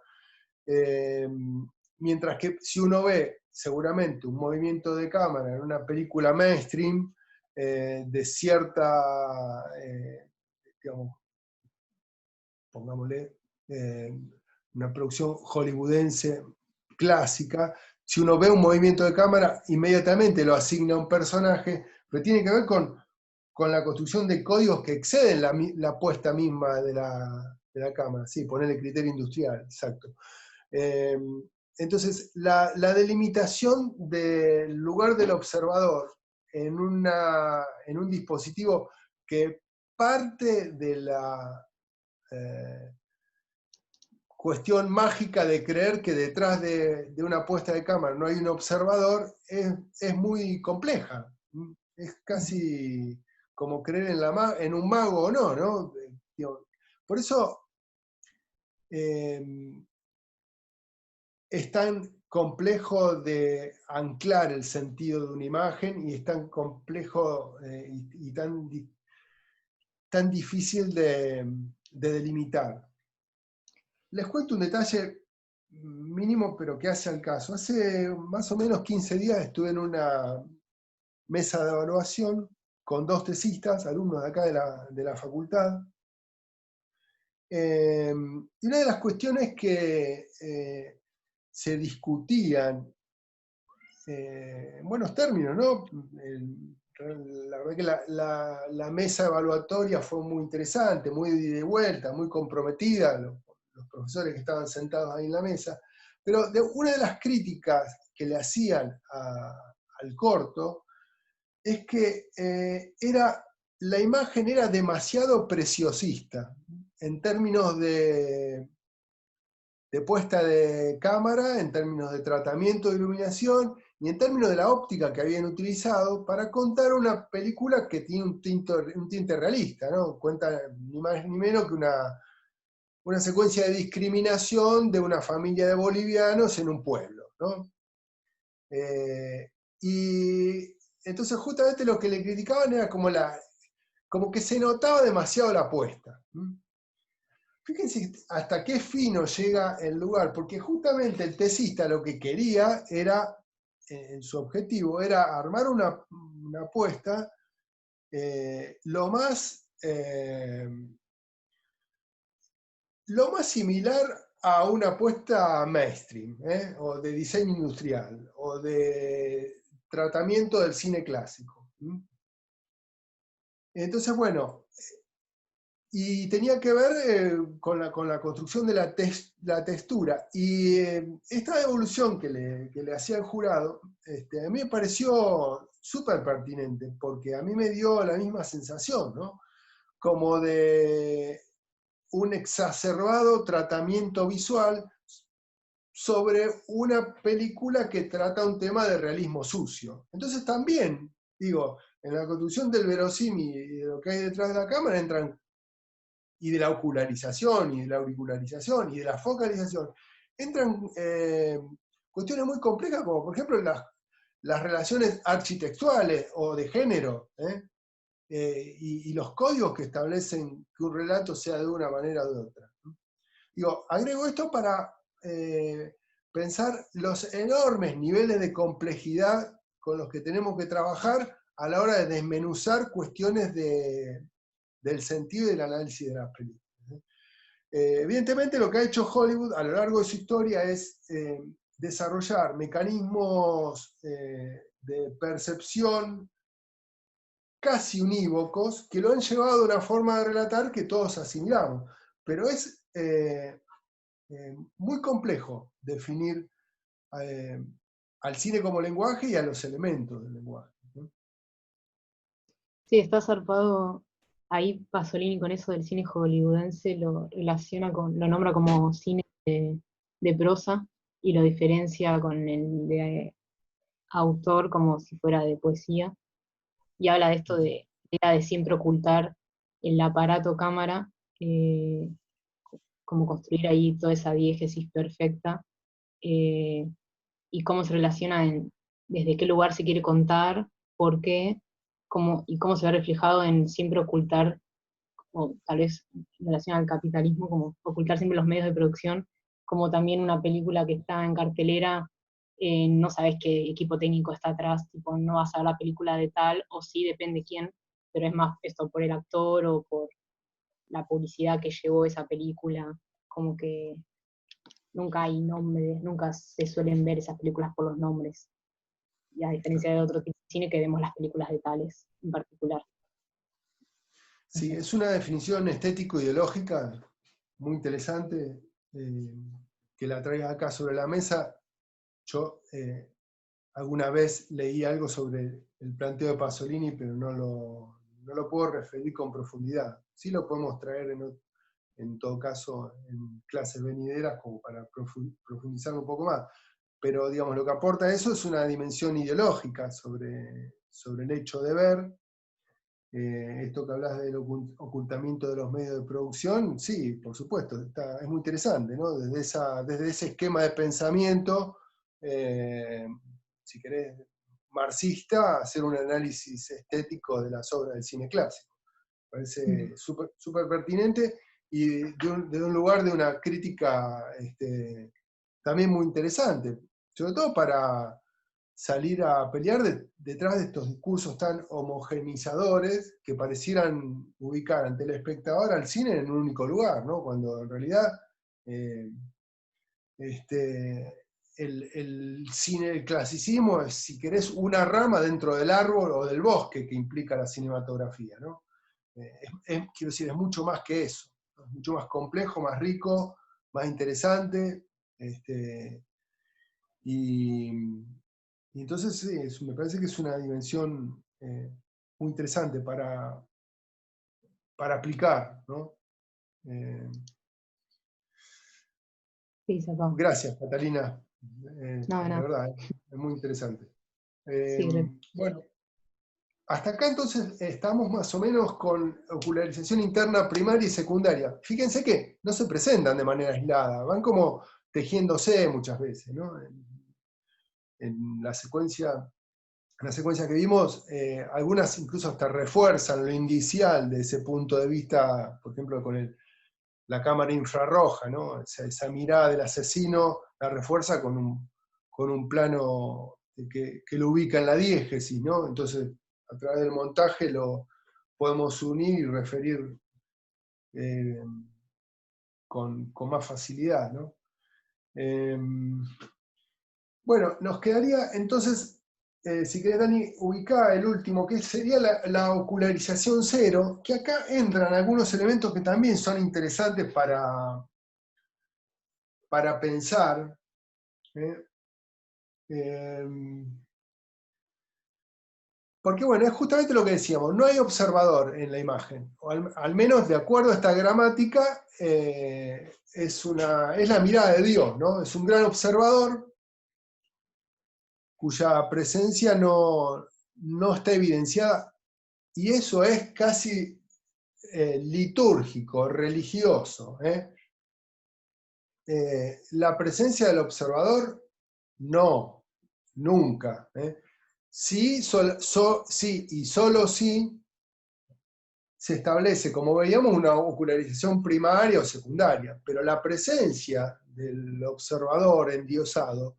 A: mientras que si uno ve seguramente un movimiento de cámara en una película mainstream de cierta, digamos, pongámosle, una producción hollywoodense clásica, si uno ve un movimiento de cámara, inmediatamente lo asigna a un personaje, pero tiene que ver con la construcción de códigos que exceden la puesta misma de la cámara. Sí, ponerle criterio industrial, exacto. Entonces, la delimitación del lugar del observador en un dispositivo que parte de la cuestión mágica de creer que detrás de una puesta de cámara no hay un observador es muy compleja. Es casi como creer en un mago o no, ¿no? Por eso es tan complejo de anclar el sentido de una imagen y es tan complejo y tan difícil de delimitar. Les cuento un detalle mínimo, pero que hace al caso. Hace más o menos 15 días estuve en una mesa de evaluación con 2 tesistas, alumnos de acá de la facultad. Y una de las cuestiones que se discutían en buenos términos, ¿no? La verdad que la mesa evaluatoria fue muy interesante, muy de ida y vuelta, muy comprometida, los profesores que estaban sentados ahí en la mesa, pero una de las críticas que le hacían al corto es que la imagen era demasiado preciosista, en términos de puesta de cámara, en términos de tratamiento de iluminación, y en términos de la óptica que habían utilizado para contar una película que tiene un tinte realista, ¿no? Cuenta ni más ni menos que una secuencia de discriminación de una familia de bolivianos en un pueblo, ¿no? Y entonces justamente lo que le criticaban era como que se notaba demasiado la apuesta. Fíjense hasta qué fino llega el lugar, porque justamente el tesista lo que quería era, en su objetivo, era armar una apuesta lo más similar a una apuesta mainstream, o de diseño industrial, o de tratamiento del cine clásico. Entonces, bueno, y tenía que ver con la construcción de la textura. Y esta evolución que le hacía el jurado, a mí me pareció súper pertinente, porque a mí me dio la misma sensación, ¿no? Como de un exacerbado tratamiento visual sobre una película que trata un tema de realismo sucio. Entonces también, digo, en la construcción del verosímil y de lo que hay detrás de la cámara entran, y de la ocularización, y de la auricularización, y de la focalización, entran cuestiones muy complejas, como por ejemplo las relaciones architectuales o de género, y los códigos que establecen que un relato sea de una manera o de otra. Digo, agrego esto para pensar los enormes niveles de complejidad con los que tenemos que trabajar a la hora de desmenuzar cuestiones del sentido y del análisis de las películas. Evidentemente lo que ha hecho Hollywood a lo largo de su historia es desarrollar mecanismos de percepción casi unívocos que lo han llevado a una forma de relatar que todos asimilamos. Pero es muy complejo definir al cine como lenguaje y a los elementos del lenguaje, ¿no?
G: Sí, está zarpado. Ahí Pasolini con eso del cine hollywoodense lo relaciona lo nombra como cine de prosa y lo diferencia con el de autor como si fuera de poesía. Y habla de esto de siempre ocultar el aparato cámara, como construir ahí toda esa diégesis perfecta, y cómo se relaciona desde qué lugar se quiere contar, por qué, y cómo se ve reflejado en siempre ocultar, o tal vez en relación al capitalismo, como ocultar siempre los medios de producción, como también una película que está en cartelera, no sabes qué equipo técnico está atrás, tipo, no vas a ver la película de tal, o sí, depende quién, pero es más esto por el actor o por la publicidad que llevó esa película, como que nunca hay nombres, nunca se suelen ver esas películas por los nombres, y a diferencia de otro tipo de cine que vemos las películas de tales en particular.
A: Sí, es una definición estético-ideológica muy interesante, que la traiga acá sobre la mesa. Yo alguna vez leí algo sobre el planteo de Pasolini, pero no lo puedo referir con profundidad. Sí lo podemos traer en todo caso en clases venideras como para profundizar un poco más. Pero digamos, lo que aporta eso es una dimensión ideológica sobre el hecho de ver. Esto que hablas del ocultamiento de los medios de producción, sí, por supuesto, es muy interesante, ¿no? Desde ese esquema de pensamiento, si querés, marxista, hacer un análisis estético de las obras del cine clásico. Parece súper pertinente y de un lugar de una crítica también muy interesante, sobre todo para salir a pelear detrás de estos discursos tan homogenizadores que parecieran ubicar ante el espectador al cine en un único lugar, ¿no? Cuando en realidad el cine, el clasicismo es, si querés, una rama dentro del árbol o del bosque que implica la cinematografía, ¿no? Quiero decir, es mucho más que eso, ¿no? Es mucho más complejo, más rico, más interesante, y entonces sí, me parece que es una dimensión muy interesante para aplicar, ¿no?
G: Sí, zapado.
A: Gracias, Catalina.
G: No,
A: De
G: no.
A: verdad, es muy interesante.
G: Sí,
A: Bueno, hasta acá entonces estamos más o menos con ocularización interna primaria y secundaria. Fíjense que no se presentan de manera aislada, van como tejiéndose muchas veces, ¿no? En la secuencia que vimos, algunas incluso hasta refuerzan lo indicial de ese punto de vista, por ejemplo, con la cámara infrarroja, ¿no? Esa mirada del asesino la refuerza con un plano que lo ubica en la diégesis, ¿no? Entonces, a través del montaje lo podemos unir y referir con más facilidad, ¿no? Bueno, nos quedaría entonces, si querés, Dani, ubicar el último, que sería la ocularización cero, que acá entran algunos elementos que también son interesantes para pensar. Porque bueno, es justamente lo que decíamos, no hay observador en la imagen, o al menos de acuerdo a esta gramática, es la mirada de Dios, ¿no? Es un gran observador cuya presencia no está evidenciada, y eso es casi litúrgico, religioso. La presencia del observador, no, nunca. Sí, sí y solo sí se establece, como veíamos, una ocularización primaria o secundaria, pero la presencia del observador endiosado,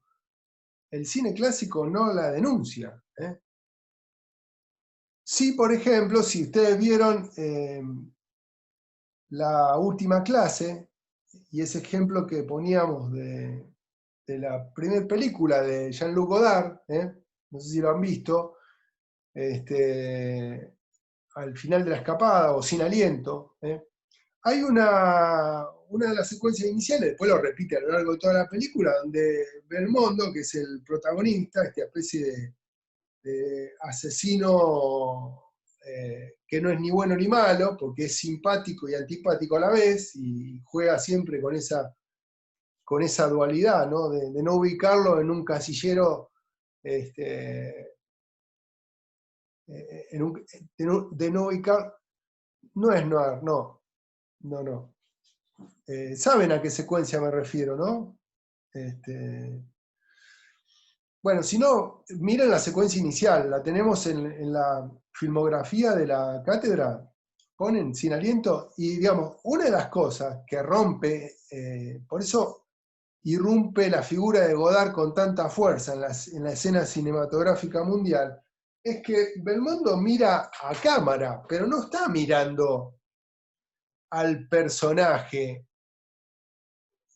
A: el cine clásico no la denuncia. Sí, por ejemplo, si ustedes vieron La Última Clase, y ese ejemplo que poníamos de la primera película de Jean-Luc Godard, no sé si lo han visto, al final de la escapada o Sin Aliento, hay una de las secuencias iniciales, después lo repite a lo largo de toda la película, donde Belmondo, que es el protagonista, esta especie de asesino que no es ni bueno ni malo, porque es simpático y antipático a la vez, y juega siempre con esa dualidad, ¿no? De no ubicarlo en un casillero, de no ubicar, no es noir, no. ¿Saben a qué secuencia me refiero, no? Bueno, si no, miren la secuencia inicial, la tenemos en la filmografía de la cátedra, ponen Sin Aliento, y digamos, una de las cosas que rompe, por eso irrumpe la figura de Godard con tanta fuerza en la escena cinematográfica mundial, es que Belmondo mira a cámara, pero no está mirando al personaje,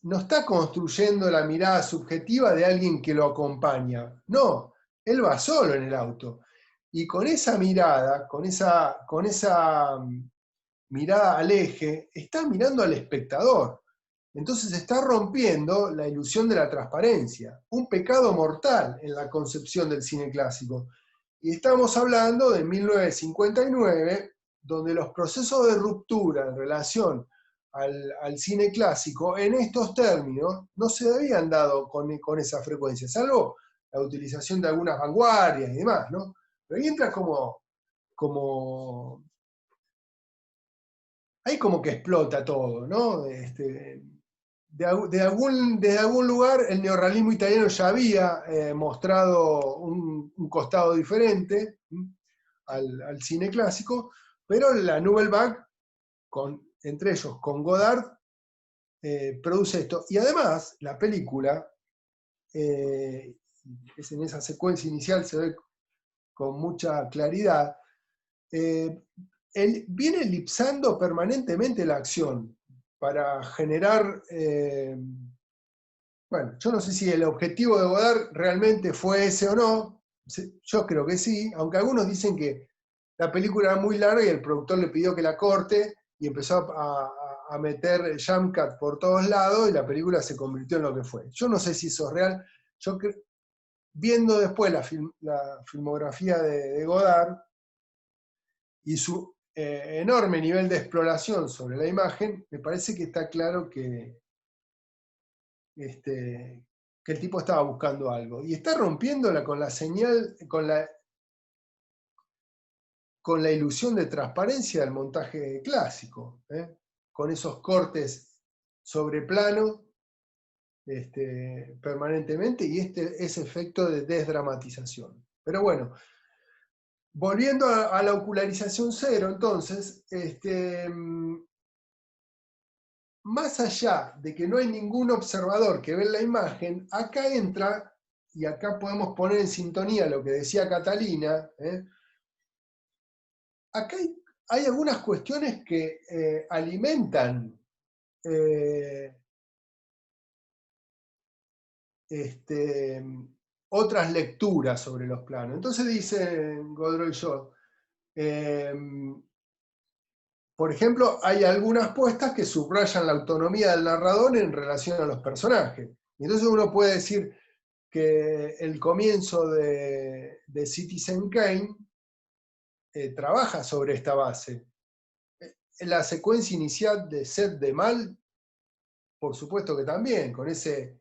A: no está construyendo la mirada subjetiva de alguien que lo acompaña, no, él va solo en el auto. Y con esa mirada, con esa mirada al eje, está mirando al espectador. Entonces está rompiendo la ilusión de la transparencia, un pecado mortal en la concepción del cine clásico. Y estamos hablando de 1959, donde los procesos de ruptura en relación al cine clásico, en estos términos, no se habían dado con esa frecuencia, salvo la utilización de algunas vanguardias y demás, ¿no? Pero ahí entra ahí como que explota todo, ¿no? Desde algún lugar el neorrealismo italiano ya había mostrado un costado diferente al cine clásico, pero la Nouvelle Vague, entre ellos con Godard, produce esto. Y además, la película, es en esa secuencia inicial, se ve con mucha claridad, él viene elipsando permanentemente la acción para generar Bueno, yo no sé si el objetivo de Godard realmente fue ese o no. Yo creo que sí, aunque algunos dicen que la película era muy larga y el productor le pidió que la corte y empezó a meter jump cut por todos lados y la película se convirtió en lo que fue. Yo no sé si eso es real. Yo viendo después la filmografía de Godard y su enorme nivel de exploración sobre la imagen, me parece que está claro que el tipo estaba buscando algo. Y está rompiéndola con la señal, con la ilusión de transparencia del montaje clásico, con esos cortes sobre plano permanentemente y ese efecto de desdramatización. Pero bueno, volviendo a la ocularización cero, entonces, más allá de que no hay ningún observador que ve la imagen, acá entra, y acá podemos poner en sintonía lo que decía Catalina, acá hay algunas cuestiones que alimentan otras lecturas sobre los planos. Entonces dice Godoy Shaw, por ejemplo, hay algunas puestas que subrayan la autonomía del narrador en relación a los personajes. Y entonces uno puede decir que el comienzo de Citizen Kane trabaja sobre esta base. La secuencia inicial de Set de Mal, por supuesto que también, con ese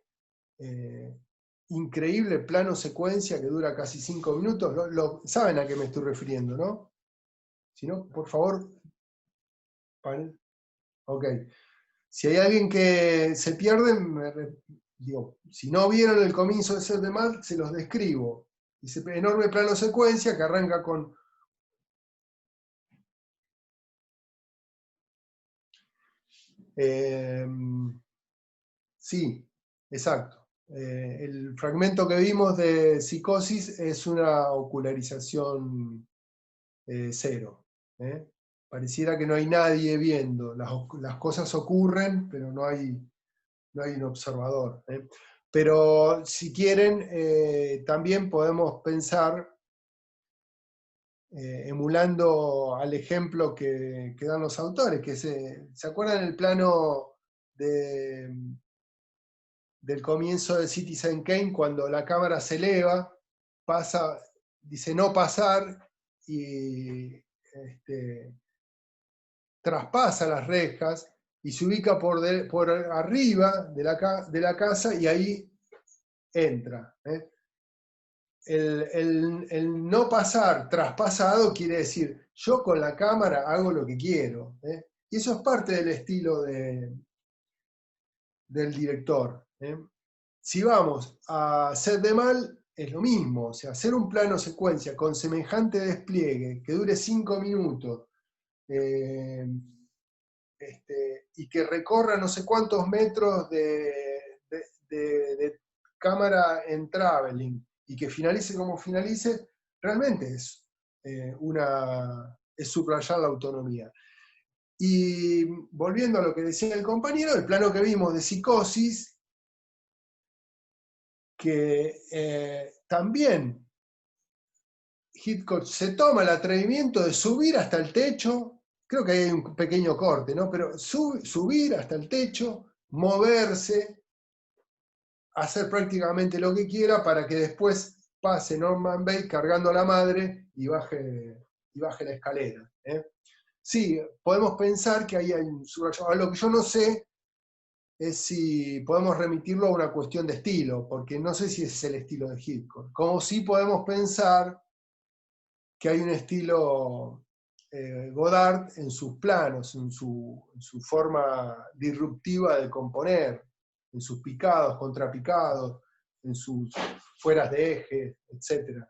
A: increíble plano secuencia que dura casi 5 minutos. Saben a qué me estoy refiriendo, ¿no? Si no, por favor, panel. Ok. Si hay alguien que se pierde, digo, si no vieron el comienzo de Set de Mal, se los describo. Ese enorme plano secuencia que arranca con sí, exacto. El fragmento que vimos de Psicosis es una ocularización cero. Pareciera que no hay nadie viendo. Las cosas ocurren, pero no hay un observador. Pero si quieren, también podemos pensar, emulando al ejemplo que dan los autores, que ¿se acuerdan el plano del comienzo de Citizen Kane, cuando la cámara se eleva, dice no pasar, y traspasa las rejas y se ubica por arriba de la casa y ahí entra. El no pasar traspasado quiere decir, yo con la cámara hago lo que quiero. Y eso es parte del estilo del director. Si vamos a Set de Mal, es lo mismo. O sea, hacer un plano secuencia con semejante despliegue, que dure 5 minutos, y que recorra no sé cuántos metros de cámara en traveling, y que finalice como finalice, realmente es subrayar la autonomía. Y volviendo a lo que decía el compañero, el plano que vimos de Psicosis, que también Hitchcock se toma el atrevimiento de subir hasta el techo, creo que hay un pequeño corte, ¿no? Pero subir hasta el techo, moverse, hacer prácticamente lo que quiera para que después pase Norman Bates cargando a la madre y baje la escalera. Sí, podemos pensar que ahí hay un subrayado. Lo que yo no sé es si podemos remitirlo a una cuestión de estilo, porque no sé si es el estilo de Hitchcock. Como sí podemos pensar que hay un estilo Godard en sus planos, en su forma disruptiva de componer, en sus picados, contrapicados, en sus fueras de eje, etc.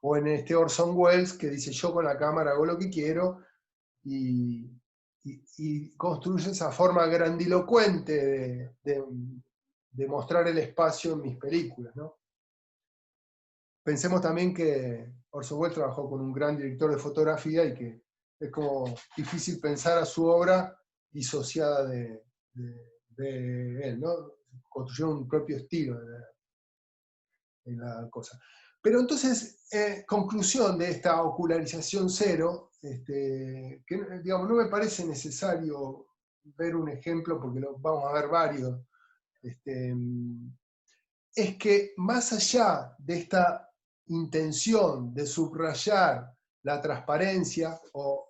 A: O en Orson Welles, que dice yo con la cámara hago lo que quiero, y construye esa forma grandilocuente de mostrar el espacio en mis películas, ¿no? Pensemos también que Orson Welles trabajó con un gran director de fotografía y que es como difícil pensar a su obra disociada de él, ¿no? construyeron un propio estilo en la cosa. Pero entonces, conclusión de esta ocularización cero, que digamos, no me parece necesario ver un ejemplo, porque vamos a ver varios, es que más allá de esta intención de subrayar la transparencia o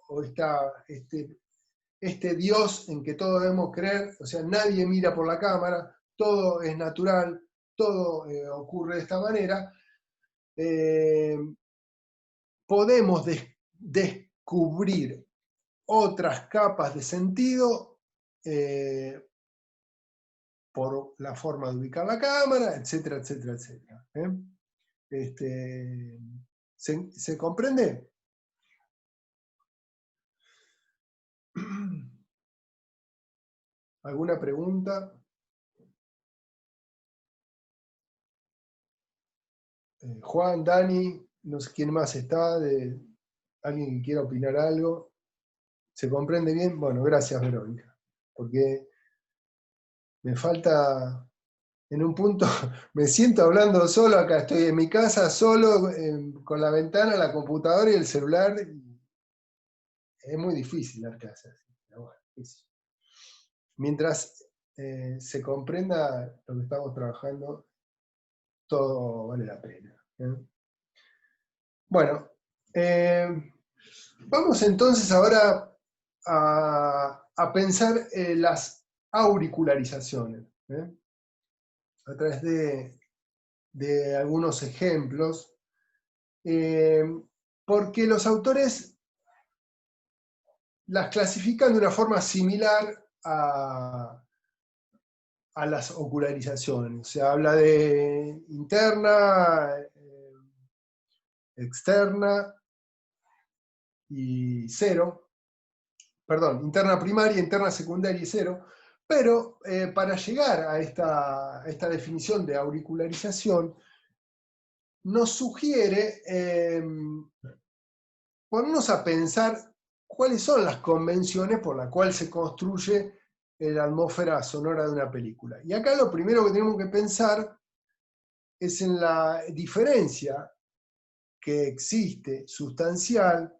A: este Dios en que todos debemos creer, o sea, nadie mira por la cámara, todo es natural, todo ocurre de esta manera, podemos descubrir otras capas de sentido por la forma de ubicar la cámara, etcétera, etcétera, etcétera. ¿Se comprende? ¿Alguna pregunta? Juan, Dani, no sé quién más está, alguien que quiera opinar algo. ¿Se comprende bien? Bueno, gracias, Verónica, porque me falta, en un punto, me siento hablando solo acá, estoy en mi casa solo, con la ventana, la computadora y el celular. Es muy difícil dar clases. Pero bueno, mientras se comprenda lo que estamos trabajando, todo vale la pena. Bueno, vamos entonces ahora a pensar las auricularizaciones, a través de algunos ejemplos, porque los autores las clasifican de una forma similar a las ocularizaciones. Se habla de interna, externa y cero. Perdón, interna primaria, interna secundaria y cero. Pero para llegar a esta definición de auricularización, nos sugiere ponernos a pensar cuáles son las convenciones por las cuales se construye la atmósfera sonora de una película. Y acá lo primero que tenemos que pensar es en la diferencia que existe, sustancial,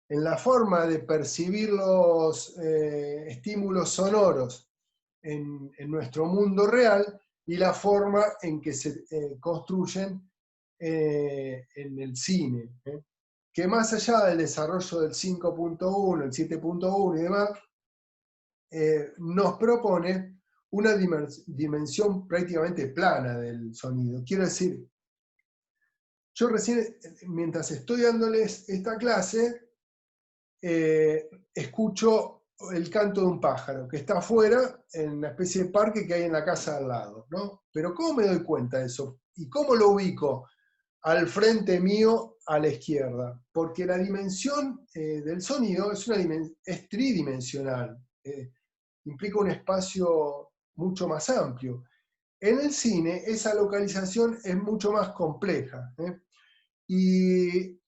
A: en la forma de percibir los estímulos sonoros en nuestro mundo real y la forma en que se construyen en el cine. Que más allá del desarrollo del 5.1, el 7.1 y demás, nos propone una dimensión prácticamente plana del sonido. Quiero decir, yo recién, mientras estoy dándoles esta clase, escucho el canto de un pájaro que está afuera en una especie de parque que hay en la casa al lado, ¿no? Pero ¿cómo me doy cuenta de eso? ¿Y cómo lo ubico al frente mío a la izquierda? Porque la dimensión del sonido es tridimensional, implica un espacio mucho más amplio. En el cine esa localización es mucho más compleja, y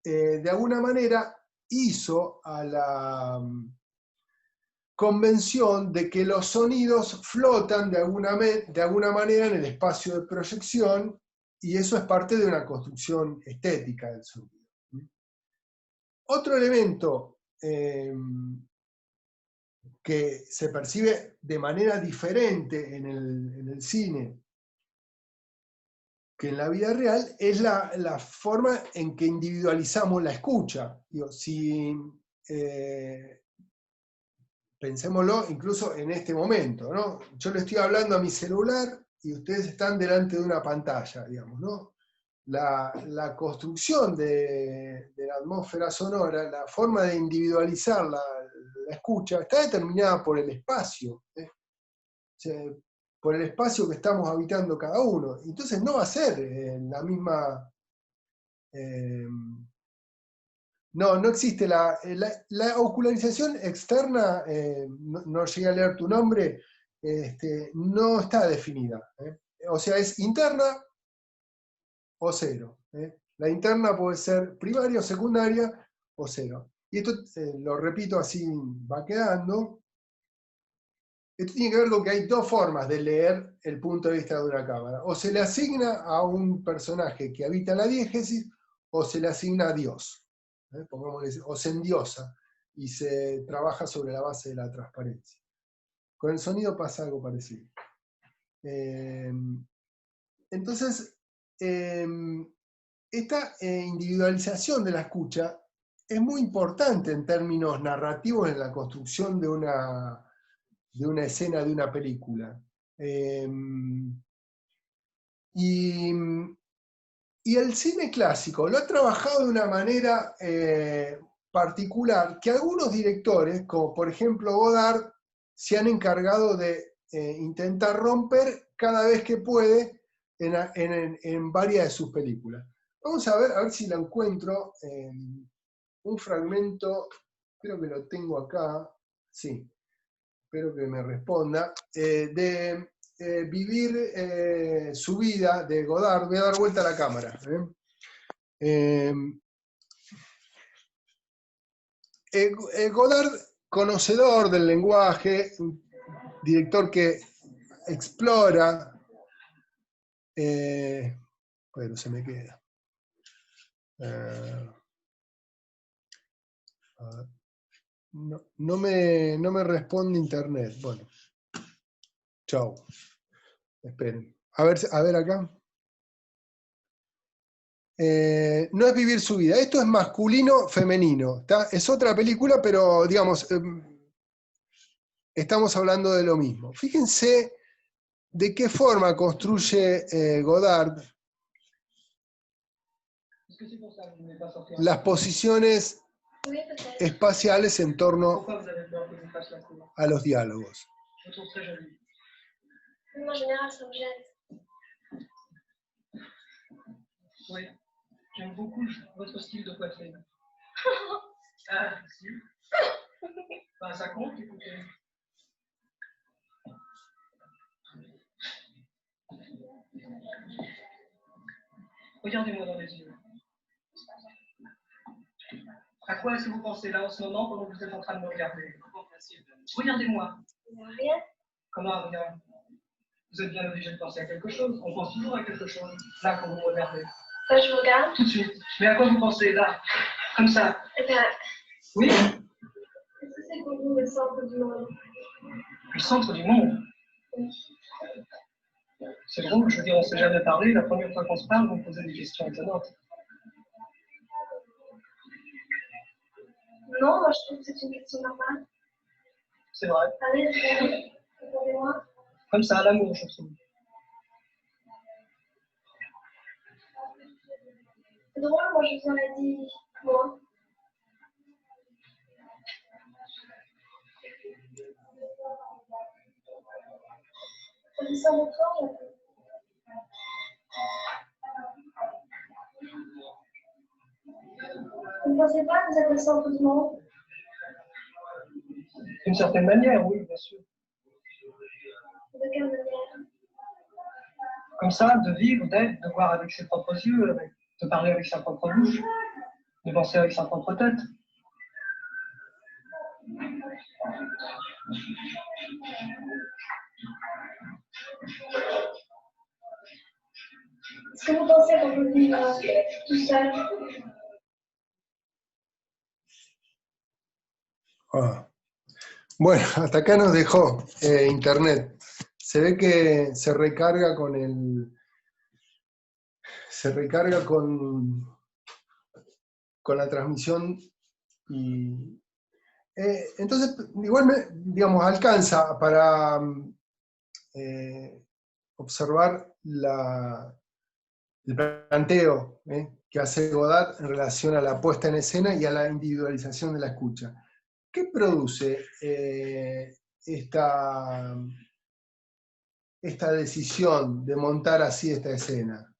A: de alguna manera hizo a la convención de que los sonidos flotan de alguna manera en el espacio de proyección, y eso es parte de una construcción estética del sonido. Otro elemento que se percibe de manera diferente en el cine que en la vida real es la forma en que individualizamos la escucha. Digo, pensémoslo incluso en este momento, ¿no? Yo le estoy hablando a mi celular y ustedes están delante de una pantalla, digamos, ¿no? La construcción de la atmósfera sonora, la forma de individualizar la escucha, está determinada por el espacio, o sea, por el espacio que estamos habitando cada uno. Entonces no va a ser la misma... no existe la ocularización externa, no llegué a leer tu nombre, no está definida. O sea, es interna o cero. La interna puede ser primaria o secundaria o cero. Y esto lo repito, así va quedando. Esto tiene que ver con que hay dos formas de leer el punto de vista de una cámara. O se le asigna a un personaje que habita en la diégesis, o se le asigna a Dios. Pongámosle, o se endiosa y se trabaja sobre la base de la transparencia. Con el sonido pasa algo parecido. Entonces, esta individualización de la escucha es muy importante en términos narrativos en la construcción de una escena, de una película. Y el cine clásico lo ha trabajado de una manera particular, que algunos directores, como por ejemplo Godard, se han encargado de intentar romper cada vez que puede en varias de sus películas. Vamos a ver si la encuentro. Un fragmento, creo que lo tengo acá, sí, espero que me responda, de Vivir su vida, de Godard. Voy a dar vuelta a la cámara. Godard, conocedor del lenguaje, un director que explora, bueno, se me queda. No me responde internet. Bueno, chau. Esperen. A ver acá. No es Vivir su vida. Esto es masculino, femenino. Es otra película, pero digamos, estamos hablando de lo mismo. Fíjense de qué forma construye Godard las posiciones espaciales en torno a los diálogos.
H: Oui, j'aime beaucoup votre style de poitrine. Ah, si. Bah, ça compte, écoutez. Regardez-moi dans les yeux. À quoi est-ce que vous pensez là en ce moment pendant que vous êtes en train de me regarder? Regardez-moi.
I: Rien.
H: Comment rien? Vous êtes bien obligé de penser à quelque chose. On pense toujours à quelque chose. Là, quand vous me regardez.
I: Quand je vous regarde?
H: Tout de suite. Mais à quoi vous pensez là? Comme ça.
I: Eh bien...
H: Oui.
I: Est-ce que c'est pour vous le centre du monde?
H: Le centre du monde?
I: Oui.
H: C'est drôle, je veux dire, on ne s'est jamais parlé. La première fois qu'on se parle, vous me posez des questions étonnantes.
I: Non, moi je trouve que c'est une question normale.
H: C'est vrai.
I: Allez, répondez-moi.
H: Comme ça, l'amour, je trouve.
I: C'est drôle, moi je vous aurais dit moi. Ça dit ça mon corps, vous ne pensez pas que vous êtes le centre du monde?
H: D'une certaine manière, oui, bien sûr.
I: De quelle manière?
H: Comme ça, de vivre, d'être, de voir avec ses propres yeux, de parler avec sa propre bouche, de penser avec sa propre tête.
I: Est-ce que vous pensez qu'on peut vivre tout seul?
A: Bueno, hasta acá nos dejó internet. Se ve que se recarga con la transmisión y entonces igual digamos alcanza para observar el planteo que hace Godard en relación a la puesta en escena y a la individualización de la escucha. ¿Qué produce esta decisión de montar así esta escena?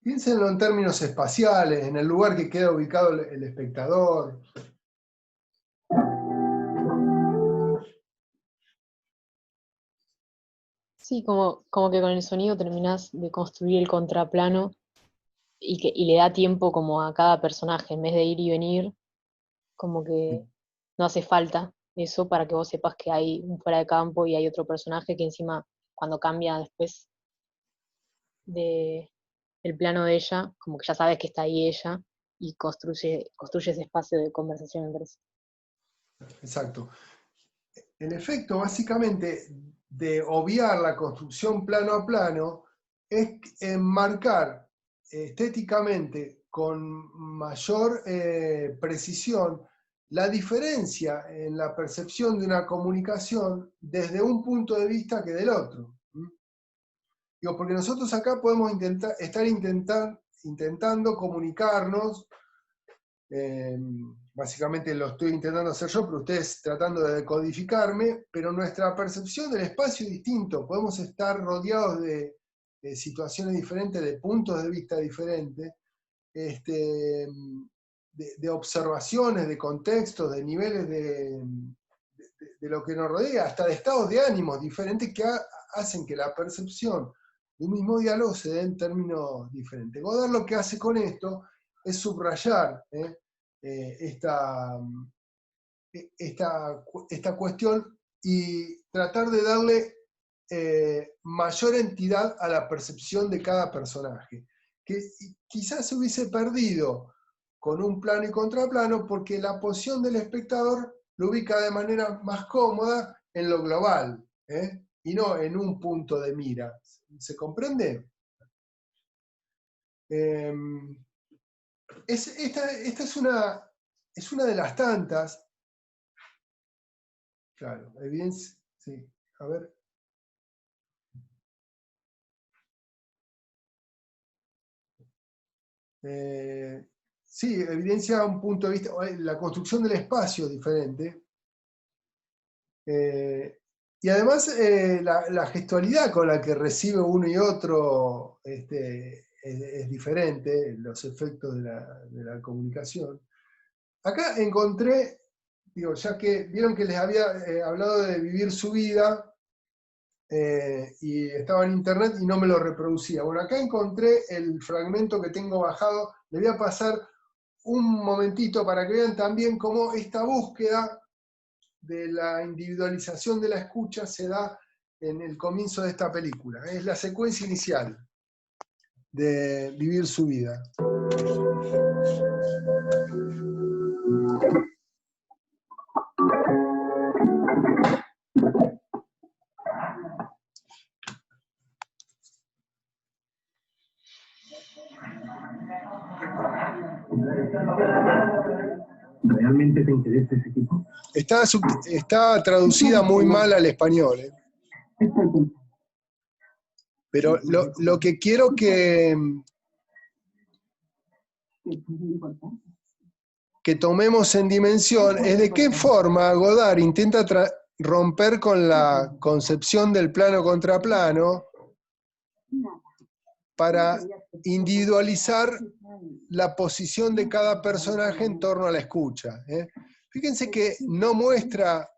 A: Piénsenlo en términos espaciales, en el lugar que queda ubicado el espectador.
G: Sí, como que con el sonido terminás de construir el contraplano y le da tiempo como a cada personaje, en vez de ir y venir, como que no hace falta eso para que vos sepas que hay un fuera de campo y hay otro personaje que encima cuando cambia después del plano de ella, como que ya sabes que está ahí ella y construye ese espacio de conversación entre sí.
A: Exacto. El efecto, básicamente, de obviar la construcción plano a plano es enmarcar estéticamente con mayor precisión la diferencia en la percepción de una comunicación desde un punto de vista que del otro. Digo, porque nosotros acá podemos estar intentando comunicarnos, básicamente lo estoy intentando hacer yo, pero ustedes tratando de decodificarme, pero nuestra percepción del espacio es distinto. Podemos estar rodeados de situaciones diferentes, de puntos de vista diferentes, de observaciones, de contextos, de niveles de lo que nos rodea, hasta de estados de ánimos diferentes que hacen que la percepción de un mismo diálogo se dé en términos diferentes. Godard lo que hace con esto es subrayar esta cuestión y tratar de darle mayor entidad a la percepción de cada personaje, que quizás se hubiese perdido con un plano y contraplano porque la posición del espectador lo ubica de manera más cómoda en lo global, y no en un punto de mira. ¿Se comprende? Esta es una de las tantas. Claro, evidencia. Sí, a ver. Sí, evidencia un punto de vista, la construcción del espacio es diferente. Y además la gestualidad con la que recibe uno y otro es diferente, los efectos de la comunicación. Acá encontré, digo, ya que vieron que les había hablado de vivir su vida, y estaba en internet y no me lo reproducía. Bueno, acá encontré el fragmento que tengo bajado, le voy a pasar un momentito para que vean también cómo esta búsqueda de la individualización de la escucha se da en el comienzo de esta película. Es la secuencia inicial de Vivir su vida.
F: ¿Realmente te interesa ese tipo?
A: Está traducida muy mal al español. Pero lo que quiero que tomemos en dimensión es de qué forma Godard intenta romper con la concepción del plano contra plano para individualizar la posición de cada personaje en torno a la escucha. Fíjense que no muestra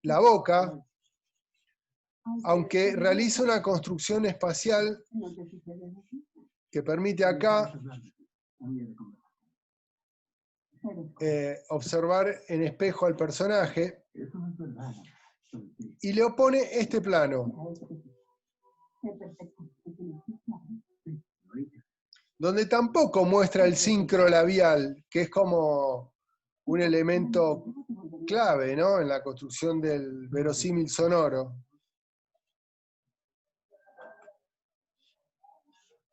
A: la boca, aunque realiza una construcción espacial que permite acá observar en espejo al personaje, y le opone este plano, donde tampoco muestra el sincro labial, que es como un elemento clave, ¿no?, en la construcción del verosímil sonoro.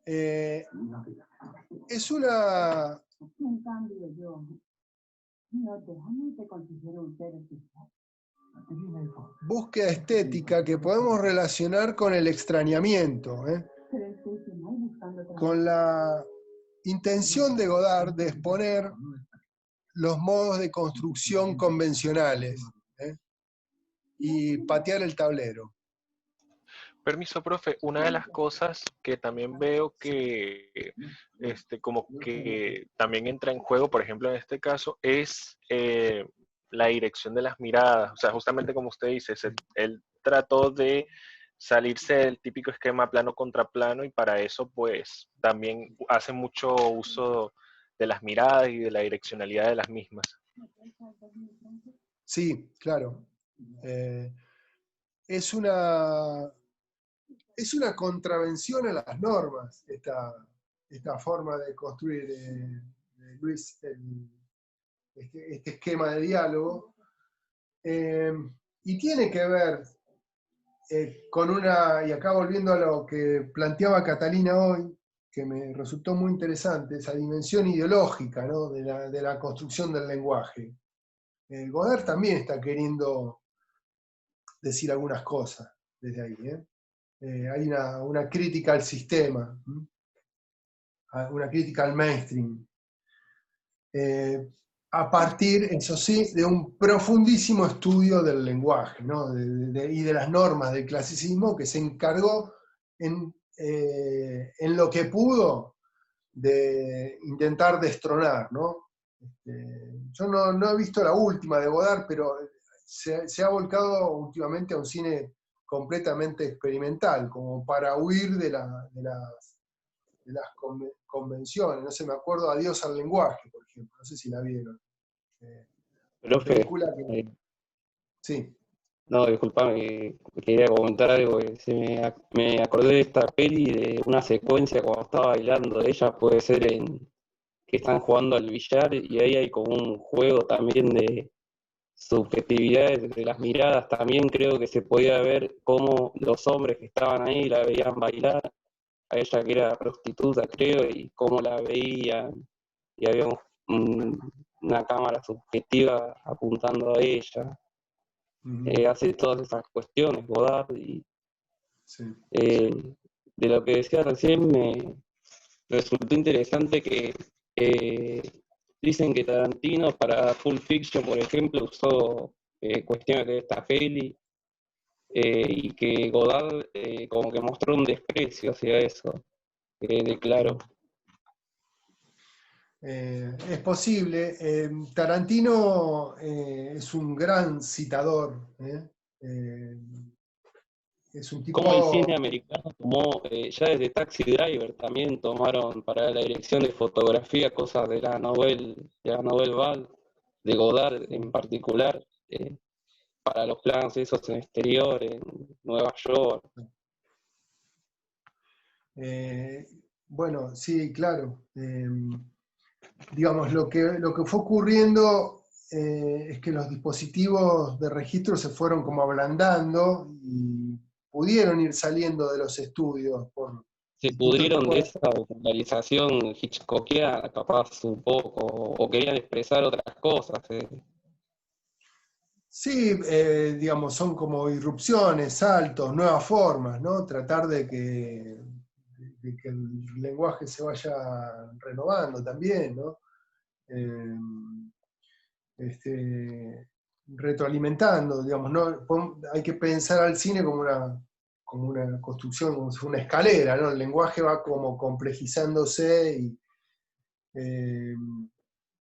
A: Es una búsqueda estética que podemos relacionar con el extrañamiento, con la intención de Godard de exponer los modos de construcción convencionales, y patear el tablero.
J: Permiso, profe, una de las cosas que también veo que como que también entra en juego, por ejemplo, en este caso, es la dirección de las miradas. O sea, justamente como usted dice, él trató de salirse del típico esquema plano contra plano, y para eso pues también hace mucho uso de las miradas y de la direccionalidad de las mismas.
A: Sí, claro. Es una contravención a las normas esta forma de construir, Luis, este esquema de diálogo. Y tiene que ver con y acá volviendo a lo que planteaba Catalina hoy, que me resultó muy interesante, esa dimensión ideológica, ¿no?, de la construcción del lenguaje. Godard también está queriendo decir algunas cosas desde ahí. Hay una crítica al sistema, una crítica al mainstream, a partir, eso sí, de un profundísimo estudio del lenguaje, ¿no?, y de las normas del clasicismo, que se encargó en lo que pudo de intentar destronar, ¿no? Yo no he visto la última de Godard, pero se ha volcado últimamente a un cine completamente experimental, como para huir de las convenciones. No sé, me acuerdo Adiós al lenguaje, por ejemplo, no sé si la vieron.
C: Profe,
A: Película que... Sí.
C: no, disculpame, quería comentar algo, que me acordé de esta peli, de una secuencia cuando estaba bailando ella, puede ser que están jugando al billar, y ahí hay como un juego también de subjetividades de las miradas. También creo que se podía ver cómo los hombres que estaban ahí la veían bailar, a ella que era prostituta, creo, y cómo la veían, y había una cámara subjetiva apuntando a ella. Hace todas esas cuestiones, Godard, y
A: Sí.
C: de lo que decía recién me resultó interesante que dicen que Tarantino para Pulp Fiction, por ejemplo, usó cuestiones de esta peli, y que Godard como que mostró un desprecio hacia eso, declaró.
A: Es posible. Tarantino es un gran citador. Es un tipo...
C: Como el cine americano tomó, ya desde Taxi Driver también tomaron para la dirección de fotografía cosas de la Nouvelle Vague, de Godard en particular, para los planos esos en exterior, en Nueva York.
A: Bueno, sí, claro. Digamos, lo que fue ocurriendo es que los dispositivos de registro se fueron como ablandando y pudieron ir saliendo de los estudios por
C: Se pudrieron de esa vocalización hitchcockiana, capaz un poco, o querían expresar otras cosas.
A: Sí, digamos, son como irrupciones, saltos, nuevas formas, ¿no? Tratar de que el lenguaje se vaya renovando también, ¿no? Retroalimentando, digamos, ¿no? Hay que pensar al cine como una construcción, como una escalera, ¿no? El lenguaje va como complejizándose y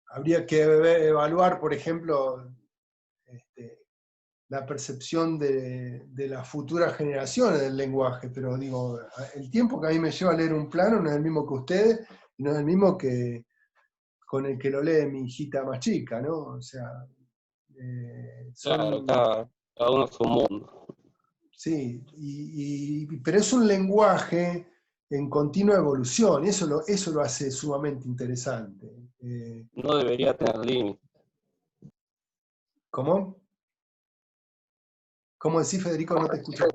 A: habría que evaluar, por ejemplo, la percepción de las futuras generaciones del lenguaje, pero digo, el tiempo que a mí me lleva a leer un plano no es el mismo que ustedes, y no es el mismo que con el que lo lee mi hijita más chica, ¿no? O sea,
C: Claro, cada uno su mundo.
A: Sí, pero es un lenguaje en continua evolución, y eso lo hace sumamente interesante.
C: No debería tener límites.
A: ¿Cómo? ¿Cómo decís, Federico? No te escuché.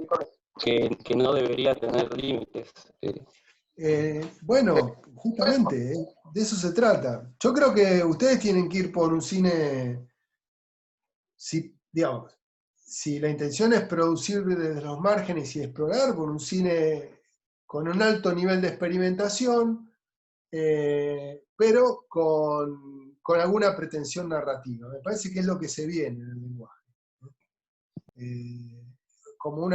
C: Que no debería tener límites.
A: Bueno, justamente, de eso se trata. Yo creo que ustedes tienen que ir por un cine, digamos, si la intención es producir desde los márgenes y explorar, por un cine con un alto nivel de experimentación, pero con alguna pretensión narrativa. Me parece que es lo que se viene en el lenguaje, ¿no? Como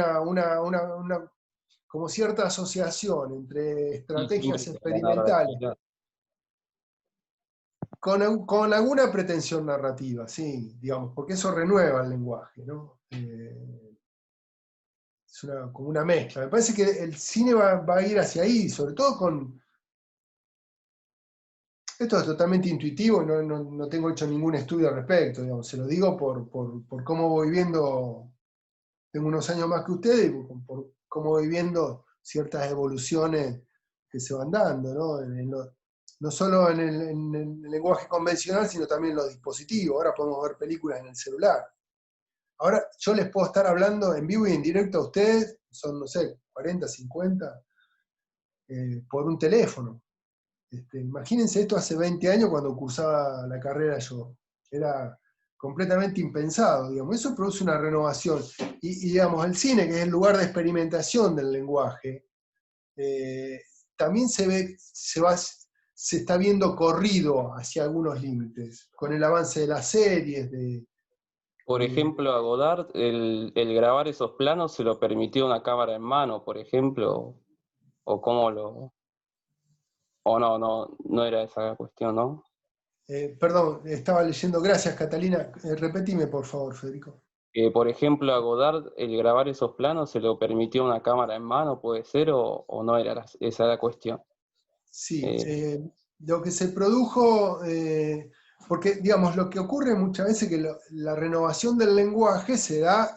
A: como cierta asociación entre estrategias experimentales con alguna pretensión narrativa, sí, digamos, porque eso renueva el lenguaje, ¿no? como una mezcla. Me parece que el cine va a ir hacia ahí, sobre todo con... Esto es totalmente intuitivo, no tengo hecho ningún estudio al respecto, digamos, se lo digo por cómo voy viendo, tengo unos años más que ustedes, y por cómo voy viendo ciertas evoluciones que se van dando, ¿no? No solo en el lenguaje convencional, sino también en los dispositivos. Ahora podemos ver películas en el celular. Ahora yo les puedo estar hablando en vivo y en directo a ustedes, son, no sé, 40, 50, por un teléfono. Imagínense esto hace 20 años cuando cursaba la carrera yo. Era completamente impensado, digamos. Eso produce una renovación. Y digamos, el cine, que es el lugar de experimentación del lenguaje, también se está viendo corrido hacia algunos límites, con el avance de las series.
C: Por ejemplo, a Godard, el grabar esos planos se lo permitió una cámara en mano, por ejemplo, o cómo lo... O no era esa la cuestión, ¿no?
A: Perdón, estaba leyendo. Gracias, Catalina. Repetime, por favor, Federico.
C: Por ejemplo, a Godard, el grabar esos planos se lo permitió una cámara en mano, ¿puede ser? ¿O no era esa la cuestión?
A: Sí, lo que se produjo, porque digamos, lo que ocurre muchas veces es que la renovación del lenguaje se da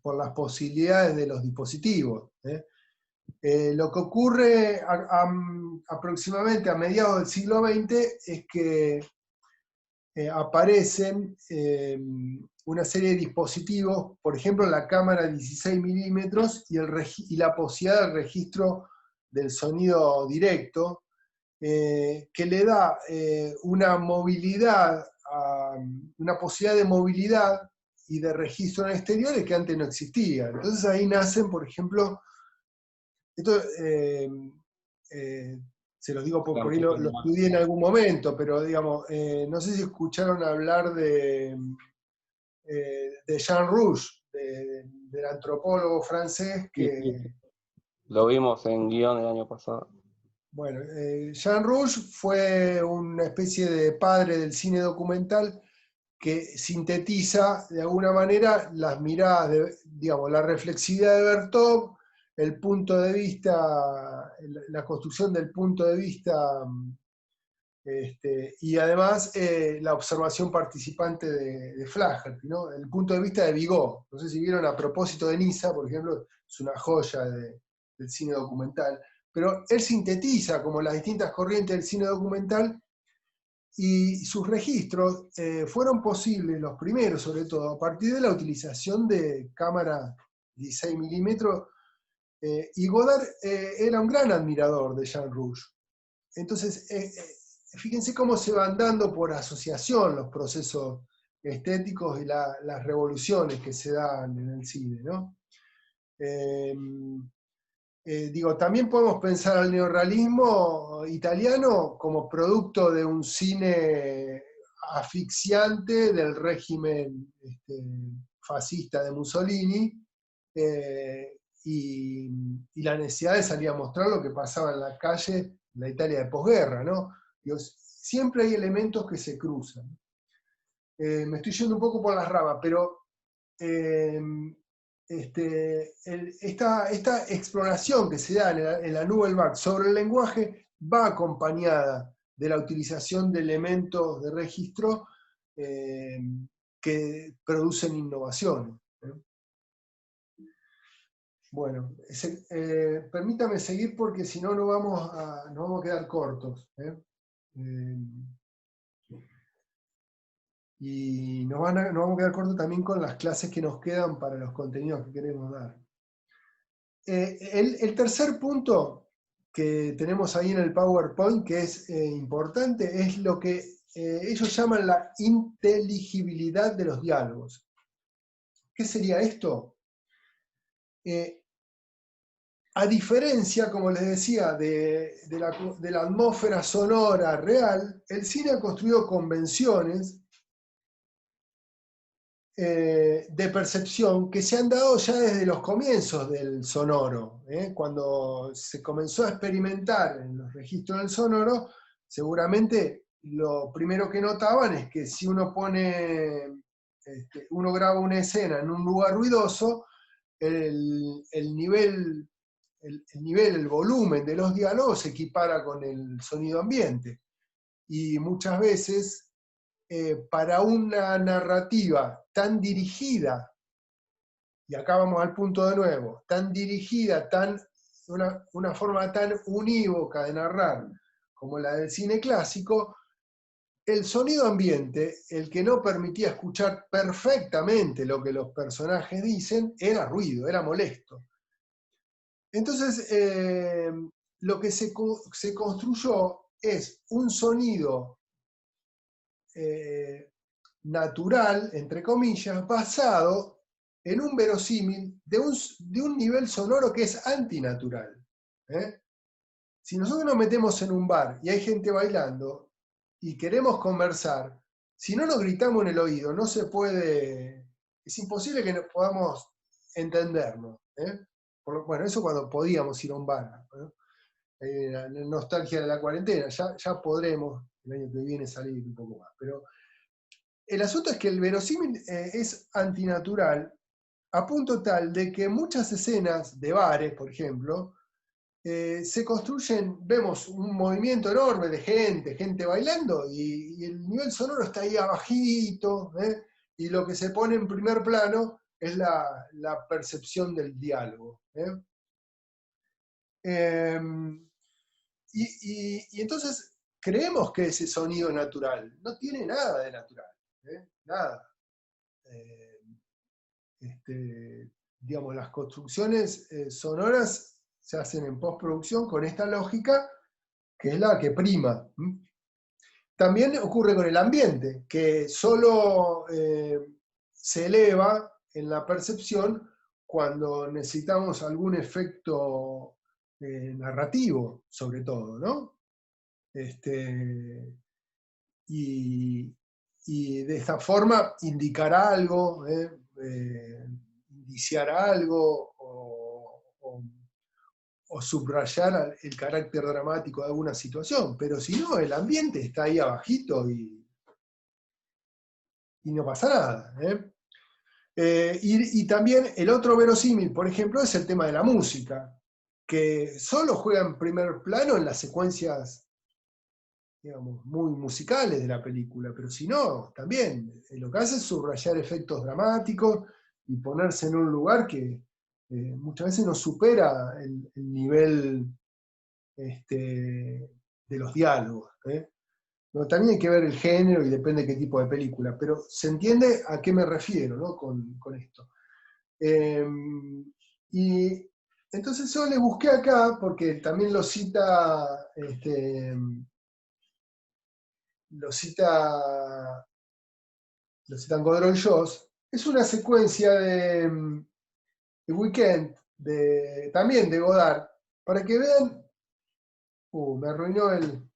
A: por las posibilidades de los dispositivos. Lo que ocurre aproximadamente a mediados del siglo XX es que aparecen una serie de dispositivos, por ejemplo la cámara 16 milímetros y la posibilidad del registro del sonido directo, que le da una movilidad, una posibilidad de movilidad y de registro en exteriores que antes no existía. Entonces ahí nacen, por ejemplo, esto se los digo por ahí lo estudié en algún momento, pero digamos, no sé si escucharon hablar de Jean Rouge, del antropólogo francés que...
C: Sí. Lo vimos en guión el año pasado.
A: Bueno, Jean Rouge fue una especie de padre del cine documental que sintetiza de alguna manera las miradas, digamos, la reflexividad de Bertov, el punto de vista, la construcción del punto de vista, y además la observación participante de Flaherty, ¿no? El punto de vista de Vigo. No sé si vieron A propósito de Niza, por ejemplo, es una joya del cine documental. Pero él sintetiza como las distintas corrientes del cine documental y sus registros fueron posibles, los primeros sobre todo, a partir de la utilización de cámara 16 milímetros, y Godard era un gran admirador de Jean Rouge. Entonces, fíjense cómo se van dando por asociación los procesos estéticos y las revoluciones que se dan en el cine, ¿no? También podemos pensar al neorrealismo italiano como producto de un cine asfixiante del régimen fascista de Mussolini, y la necesidad de salir a mostrar lo que pasaba en la calle en la Italia de posguerra, ¿no? Siempre hay elementos que se cruzan. Me estoy yendo un poco por las ramas, pero esta exploración que se da en la Nouvelle Vague sobre el lenguaje va acompañada de la utilización de elementos de registro que producen innovaciones. Bueno, permítame seguir porque si no nos vamos a quedar cortos. Y nos vamos a quedar cortos también con las clases que nos quedan para los contenidos que queremos dar. El tercer punto que tenemos ahí en el PowerPoint, que es importante, es lo que ellos llaman la inteligibilidad de los diálogos. ¿Qué sería esto? A diferencia, como les decía, de la atmósfera sonora real, el cine ha construido convenciones de percepción que se han dado ya desde los comienzos del sonoro. Cuando se comenzó a experimentar en los registros del sonoro, seguramente lo primero que notaban es que si uno graba una escena en un lugar ruidoso, el nivel, el volumen de los diálogos se equipara con el sonido ambiente. Y muchas veces, para una narrativa tan dirigida, y acá vamos al punto de nuevo, tan dirigida, una forma tan unívoca de narrar como la del cine clásico, el sonido ambiente, el que no permitía escuchar perfectamente lo que los personajes dicen, era ruido, era molesto. Entonces, lo que se construyó es un sonido natural, entre comillas, basado en un verosímil de un nivel sonoro que es antinatural. Si nosotros nos metemos en un bar y hay gente bailando y queremos conversar, si no nos gritamos en el oído, no se puede, es imposible que podamos entendernos. Bueno, eso cuando podíamos ir a un bar. La nostalgia de la cuarentena, ya podremos el año que viene salir un poco más. Pero el asunto es que el verosímil es antinatural, a punto tal de que muchas escenas de bares, por ejemplo, se construyen, vemos un movimiento enorme de gente bailando, y el nivel sonoro está ahí abajito, y lo que se pone en primer plano es la percepción del diálogo. Y entonces creemos que ese sonido natural no tiene nada de natural, nada. Digamos, las construcciones sonoras se hacen en postproducción con esta lógica que es la que prima. También ocurre con el ambiente, que solo se eleva en la percepción cuando necesitamos algún efecto narrativo, sobre todo, ¿no? Y de esta forma indicará algo, indiciará algo, o subrayar el carácter dramático de alguna situación, pero si no, el ambiente está ahí abajito y no pasa nada. Y también el otro verosímil, por ejemplo, es el tema de la música, que solo juega en primer plano en las secuencias, digamos, muy musicales de la película, pero si no, también lo que hace es subrayar efectos dramáticos y ponerse en un lugar que muchas veces no supera el nivel de los diálogos. No, también hay que ver el género y depende de qué tipo de película, pero se entiende a qué me refiero, ¿no? con esto. Y entonces yo le busqué acá, porque también lo citan Godoy Joss. Es una secuencia de Weekend, también de Godard, para que vean. Me arruinó el...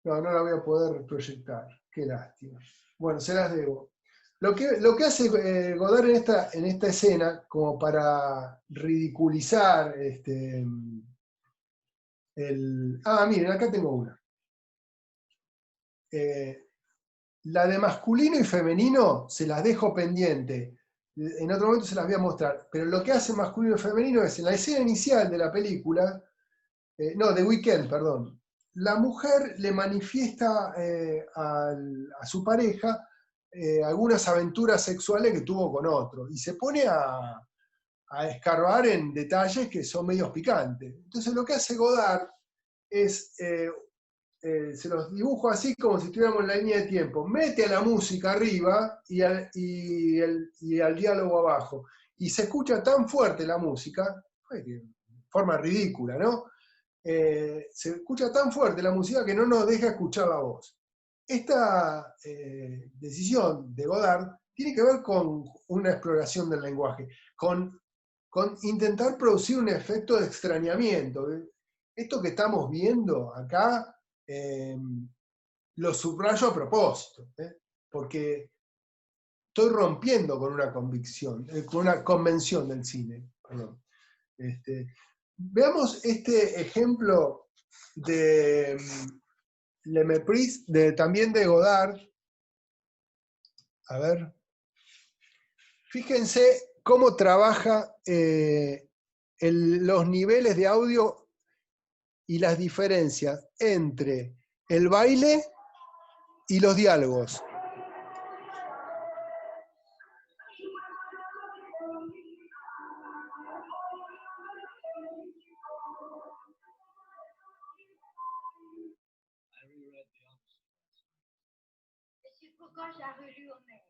A: No la voy a poder proyectar, qué lástima. Bueno, se las debo. Lo que hace Godard en esta escena, como para ridiculizar miren, acá tengo una. La de masculino y femenino se las dejo pendiente. En otro momento se las voy a mostrar. Pero lo que hace masculino y femenino es, en la escena inicial de la película, de Weekend, perdón, la mujer le manifiesta a su pareja algunas aventuras sexuales que tuvo con otro, y se pone a escarbar en detalles que son medios picantes. Entonces lo que hace Godard es, se los dibujo así como si estuviéramos en la línea de tiempo, mete a la música arriba y al diálogo abajo, y se escucha tan fuerte la música, de forma ridícula, ¿no? Se escucha tan fuerte la música que no nos deja escuchar la voz. Esta decisión de Godard tiene que ver con una exploración del lenguaje, con intentar producir un efecto de extrañamiento. Esto que estamos viendo acá, lo subrayo a propósito, porque estoy rompiendo con una convicción, con una convención del cine. Perdón. Veamos este ejemplo de Le Mépris, también de Godard. A ver. Fíjense cómo trabaja los niveles de audio y las diferencias entre el baile y los diálogos.
D: A relu Homère.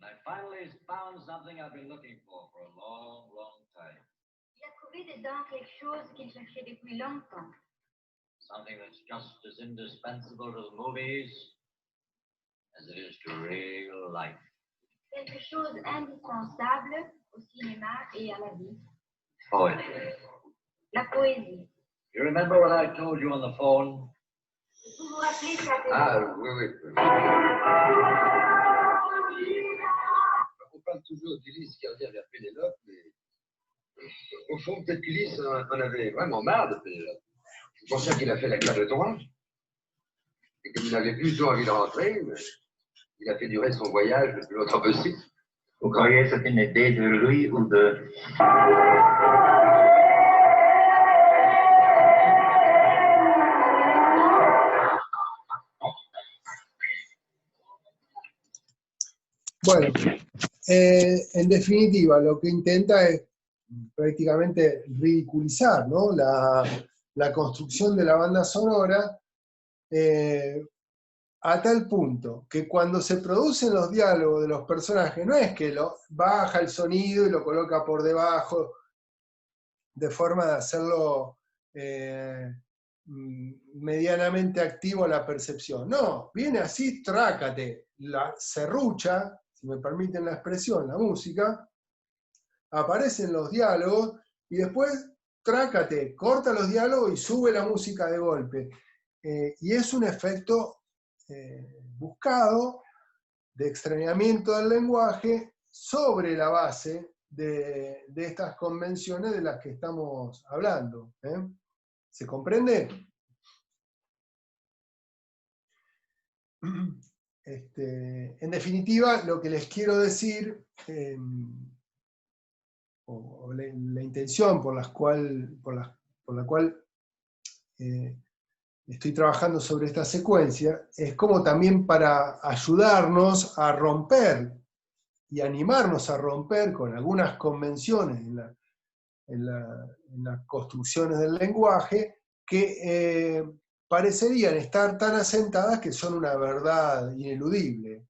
K: I finally found something I've been looking for a long, long time.
D: Il a trouvé dedans quelque chose qu'il cherchait depuis longtemps.
K: Something that's just as indispensable to the movies as it is to real life.
D: Quelque chose indispensable au cinéma et à la vie.
K: Poetry.
D: La poésie.
K: You remember what I told you on the phone?
D: Vous vous rappelez ça?
L: Ah, oui. On parle toujours d'Ulysse qui revient vers Pénélope, mais au fond, peut-être qu'Ulysse en avait vraiment marre de Pénélope. C'est pour ça qu'il a fait la guerre de Troie. Et comme il n'avait plus du tout envie de rentrer, il a fait durer son voyage le plus longtemps possible.
F: Vous croyez que c'est une idée de lui ou de...
A: Bueno, en definitiva, lo que intenta es prácticamente ridiculizar, ¿no? la construcción de la banda sonora a tal punto que cuando se producen los diálogos de los personajes, no es que baja el sonido y lo coloca por debajo, de forma de hacerlo medianamente activo a la percepción. No, viene así, trácate, la serrucha, si me permiten la expresión, la música, aparecen los diálogos y después, trácate, corta los diálogos y sube la música de golpe. Y es un efecto buscado de extrañamiento del lenguaje sobre la base de estas convenciones de las que estamos hablando. ¿Se comprende? En definitiva, lo que les quiero decir, o la intención por la cual estoy trabajando sobre esta secuencia, es como también para ayudarnos a romper y animarnos a romper con algunas convenciones en las construcciones del lenguaje que parecerían estar tan asentadas que son una verdad ineludible.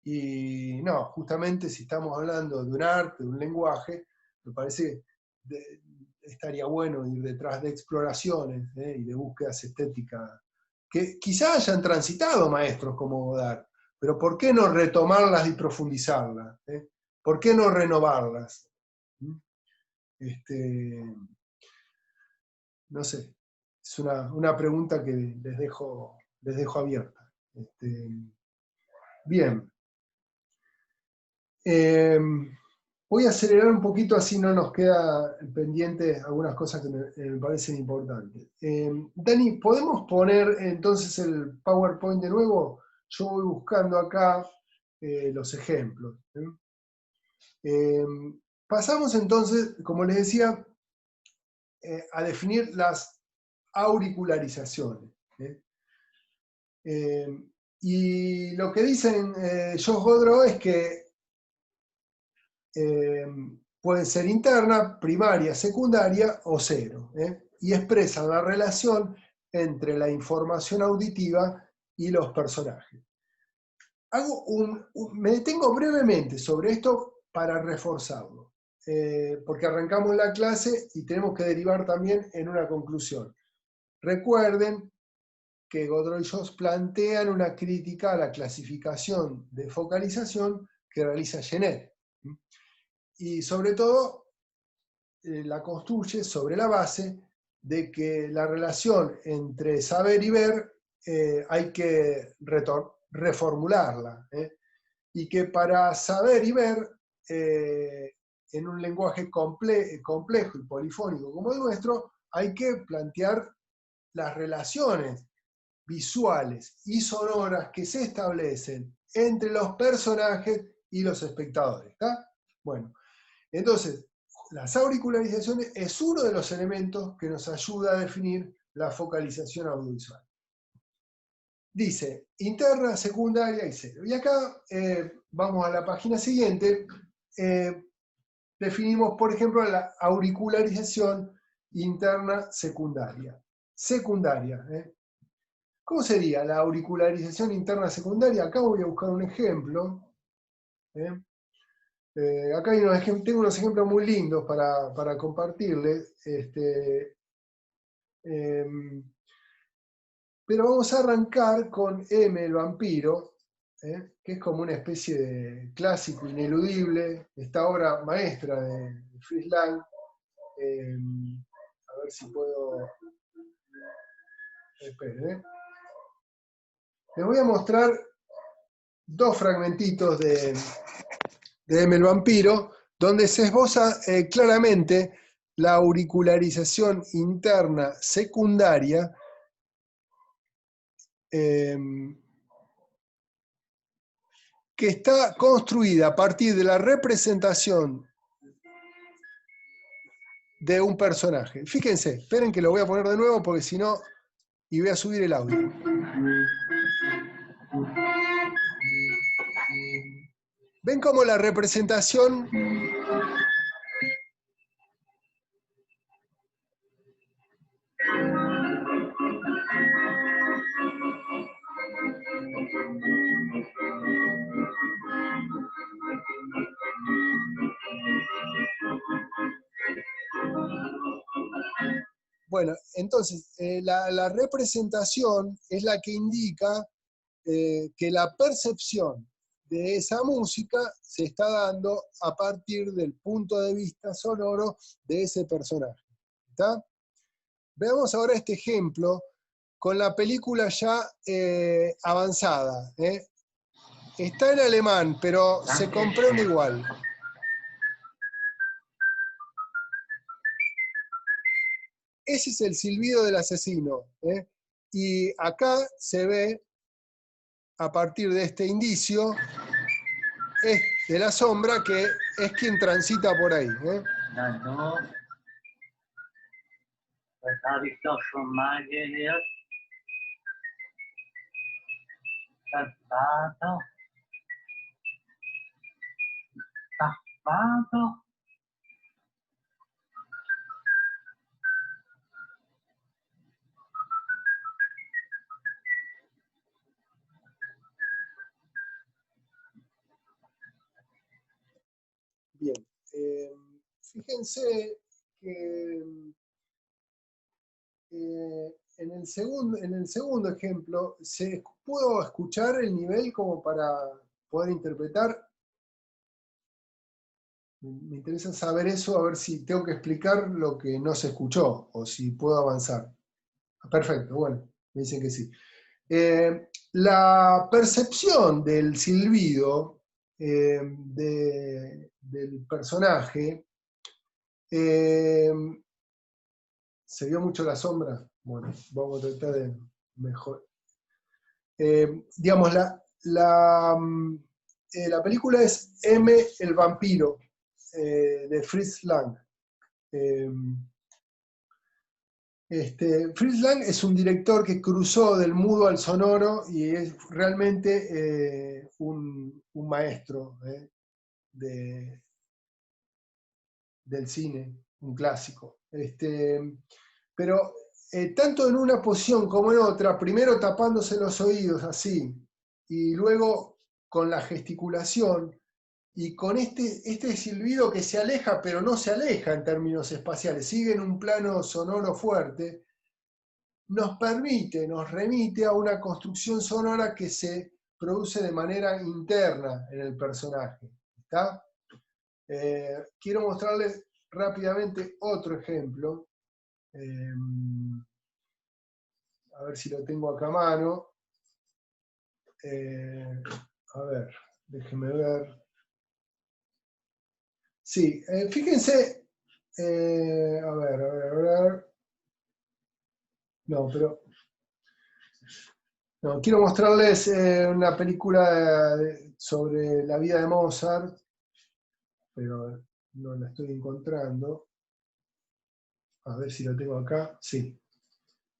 A: Y no, justamente si estamos hablando de un arte, de un lenguaje, me parece que estaría bueno ir detrás de exploraciones y de búsquedas estéticas que quizá hayan transitado maestros como Godard, pero ¿por qué no retomarlas y profundizarlas? ¿Por qué no renovarlas? No sé, es una pregunta que les dejo abierta. Bien. Voy a acelerar un poquito, así no nos queda pendiente algunas cosas que me parecen importantes. Dani, ¿podemos poner entonces el PowerPoint de nuevo? Yo voy buscando acá los ejemplos. Pasamos entonces, como les decía, a definir las auricularizaciones. Y lo que dicen Josh Godreau es que pueden ser interna, primaria, secundaria o cero, y expresan la relación entre la información auditiva y los personajes. Me detengo brevemente sobre esto para reforzarlo, porque arrancamos la clase y tenemos que derivar también en una conclusión. Recuerden que Godreau y Jost plantean una crítica a la clasificación de focalización que realiza Genet. Y sobre todo la construye sobre la base de que la relación entre saber y ver hay que reformularla, y que para saber y ver en un lenguaje complejo y polifónico como el nuestro hay que plantear las relaciones visuales y sonoras que se establecen entre los personajes y los espectadores. ¿Está? Bueno, entonces, las auricularizaciones es uno de los elementos que nos ayuda a definir la focalización audiovisual. Dice, interna, secundaria y cero. Y acá vamos a la página siguiente. Definimos, por ejemplo, la auricularización interna secundaria. Secundaria. ¿Cómo sería la auricularización interna secundaria? Acá voy a buscar un ejemplo. Acá hay tengo unos ejemplos muy lindos para compartirles. Pero vamos a arrancar con M, el vampiro, que es como una especie de clásico ineludible, esta obra maestra de Fritz Lang. A ver si puedo... Esperen, Les voy a mostrar dos fragmentitos de M, el vampiro, donde se esboza claramente la auricularización interna secundaria que está construida a partir de la representación de un personaje. Fíjense, esperen que lo voy a poner de nuevo porque si no, y voy a subir el audio. ¿Ven cómo la representación Bueno, entonces, la representación es la que indica que la percepción de esa música se está dando a partir del punto de vista sonoro de ese personaje. ¿Está? Veamos ahora este ejemplo con la película ya avanzada. Está en alemán, pero se comprende igual. Ese es el silbido del asesino. Y acá se ve, a partir de este indicio, de la sombra, que es quien transita por ahí.
K: Das habe ich doch schon mal gehört. Das war doch. Das war doch.
A: Bien. Fíjense que en el segundo ejemplo, ¿se pudo escuchar el nivel como para poder interpretar? Me interesa saber eso, a ver si tengo que explicar lo que no se escuchó, o si puedo avanzar. Perfecto, bueno, me dicen que sí. La percepción del silbido del personaje, ¿se vio mucho la sombra? Bueno, vamos a tratar de mejor. Digamos, la película es M, el vampiro, de Fritz Lang. Fritz Lang es un director que cruzó del mudo al sonoro y es realmente un maestro del cine, un clásico. Pero tanto en una posición como en otra, primero tapándose los oídos así, y luego con la gesticulación, y con este silbido que se aleja, pero no se aleja en términos espaciales, sigue en un plano sonoro fuerte, nos remite a una construcción sonora que se produce de manera interna en el personaje. ¿Está? Quiero mostrarles rápidamente otro ejemplo. A ver si lo tengo acá a mano. A ver, déjenme ver. Sí, fíjense, a ver. No, pero... No, quiero mostrarles una película sobre la vida de Mozart. pero no la estoy encontrando. A ver si la tengo acá. Sí.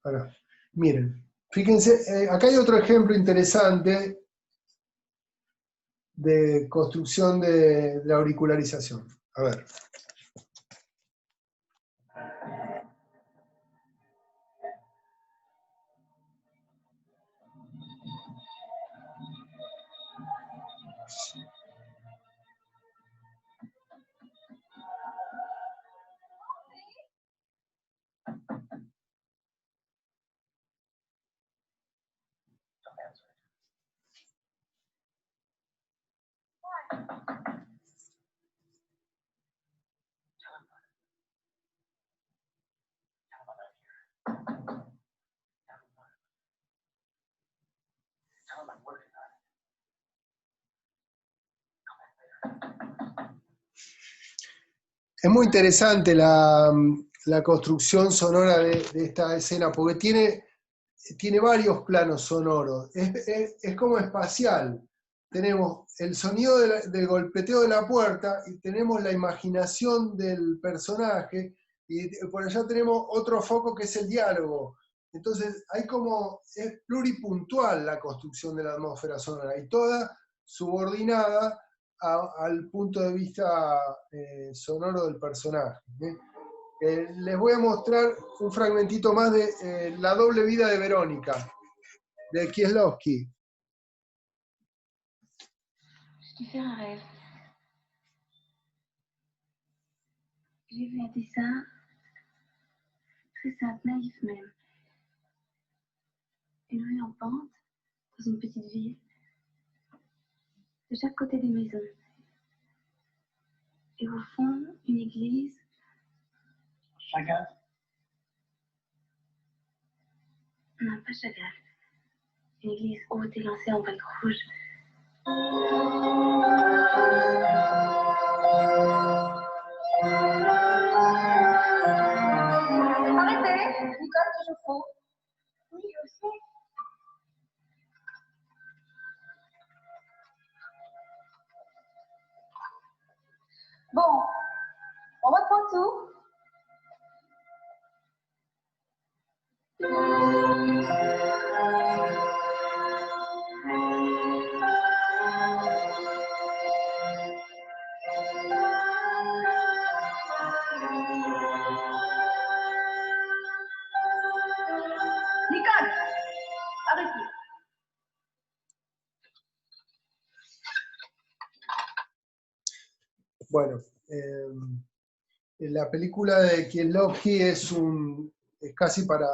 A: Ahora, miren, fíjense, acá hay otro ejemplo interesante de construcción de la auricularización. A ver. Es muy interesante la construcción sonora de esta escena, porque tiene varios planos sonoros. Es como espacial. Tenemos el sonido del golpeteo de la puerta y tenemos la imaginación del personaje, y por allá tenemos otro foco que es el diálogo. Entonces, es pluripuntual la construcción de la atmósfera sonora, y toda subordinada al punto de vista sonoro del personaje. Les voy a mostrar un fragmentito más de La doble vida de Verónica, de Kieslowski.
M: Je t'ai fait un rêve. J'ai vu un dessin très simple, naïf même. Une rue en pente, dans une petite ville. De chaque côté des maisons. Et au fond, une église.
F: Chagall.
M: Non, pas Chagall. Une église haute et lancée en briques rouges.
I: Arrêtez, Nicole, toujours faux. Oui, je sais. Bon, on reprend tout. Nicole, arrêtez.
A: Bueno, la película de Kieslowski es casi para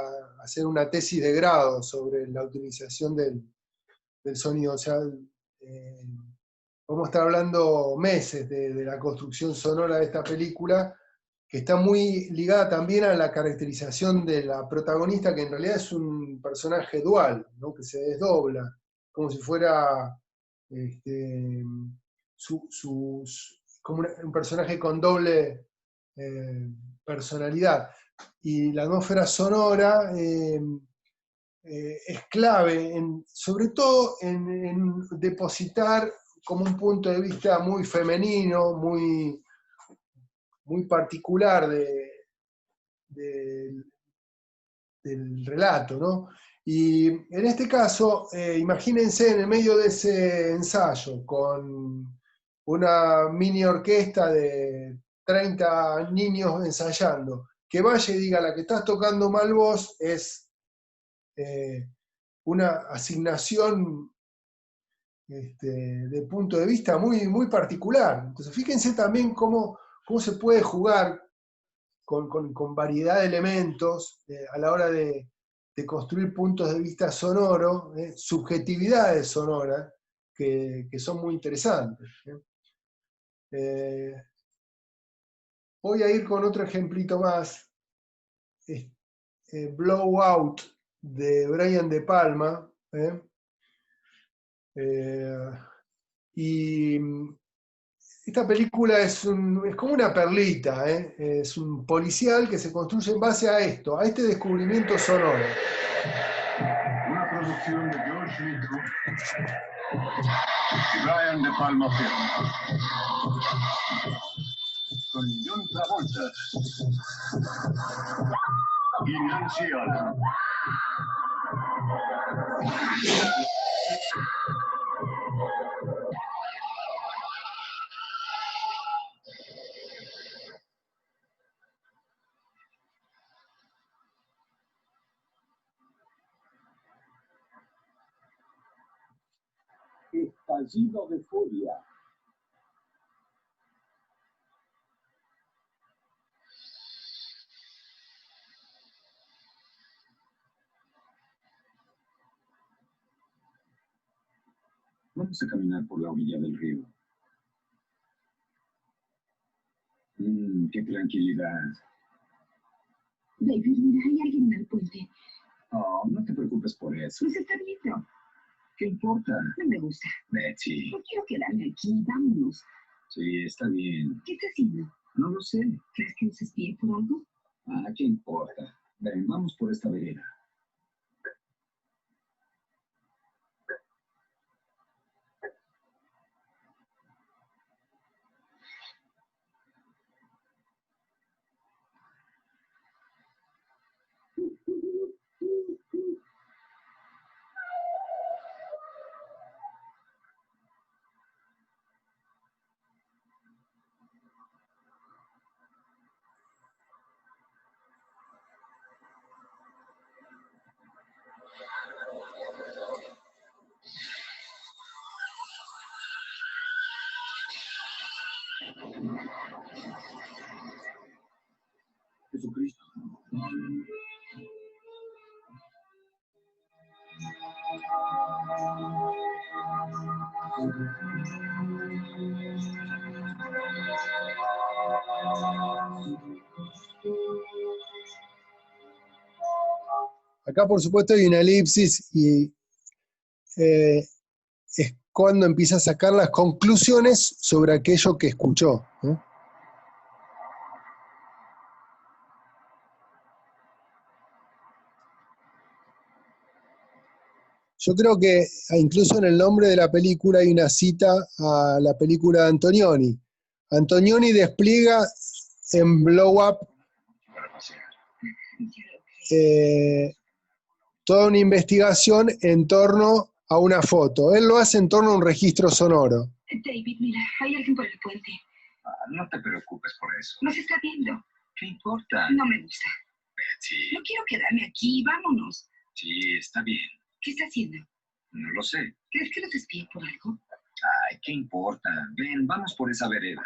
A: hacer una tesis de grado sobre la utilización del sonido. O sea, vamos a estar hablando meses de la construcción sonora de esta película, que está muy ligada también a la caracterización de la protagonista, que en realidad es un personaje dual, ¿no? Que se desdobla, como si fuera como un personaje con doble personalidad. Y la atmósfera sonora es clave, sobre todo en depositar como un punto de vista muy femenino, muy particular del relato, ¿no? Y en este caso, imagínense en el medio de ese ensayo, con una mini orquesta de 30 niños ensayando, que vaya y diga: la que estás tocando mal vos, es una asignación de punto de vista muy, muy particular. Entonces fíjense también cómo se puede jugar con variedad de elementos a la hora de construir puntos de vista sonoros, subjetividades sonoras, que son muy interesantes. Voy a ir con otro ejemplito más, Blowout, de Brian De Palma, y esta película es como una perlita, es un policial que se construye en base a este descubrimiento sonoro.
N: Una producción de George Brian De Palma Film. Con John Travolta y Nancy Allen. Estallido de furia. Vamos a caminar por la orilla del río. Qué tranquilidad.
O: David, mira, hay alguien en el puente.
N: Oh, no te preocupes por eso.
O: Nos está viendo.
N: ¿Qué importa?
O: No me gusta.
N: Betsy.
O: No quiero quedarme aquí. Vámonos.
N: Sí, está bien.
O: ¿Qué está haciendo?
N: No lo sé.
O: ¿Crees que nos espíe por algo?
N: Ah, ¿qué importa? Ven, vamos por esta vereda. Jesucristo.
A: Acá, por supuesto, hay una elipsis y es cuando empieza a sacar las conclusiones sobre aquello que escuchó, ¿no? Yo creo que incluso en el nombre de la película hay una cita a la película de Antonioni. Antonioni despliega en Blow Up toda una investigación en torno a una foto. Él lo hace en torno a un registro sonoro.
O: David, mira, hay alguien por el puente.
N: No te preocupes por eso.
O: Nos está viendo.
N: ¿Qué importa?
O: No me gusta.
N: Betsy.
O: No quiero quedarme aquí. Vámonos.
N: Sí, está bien.
O: ¿Qué está haciendo?
N: No lo sé.
O: ¿Crees que nos espíe por algo?
N: Ay, ¿qué importa? Ven, vamos por esa vereda.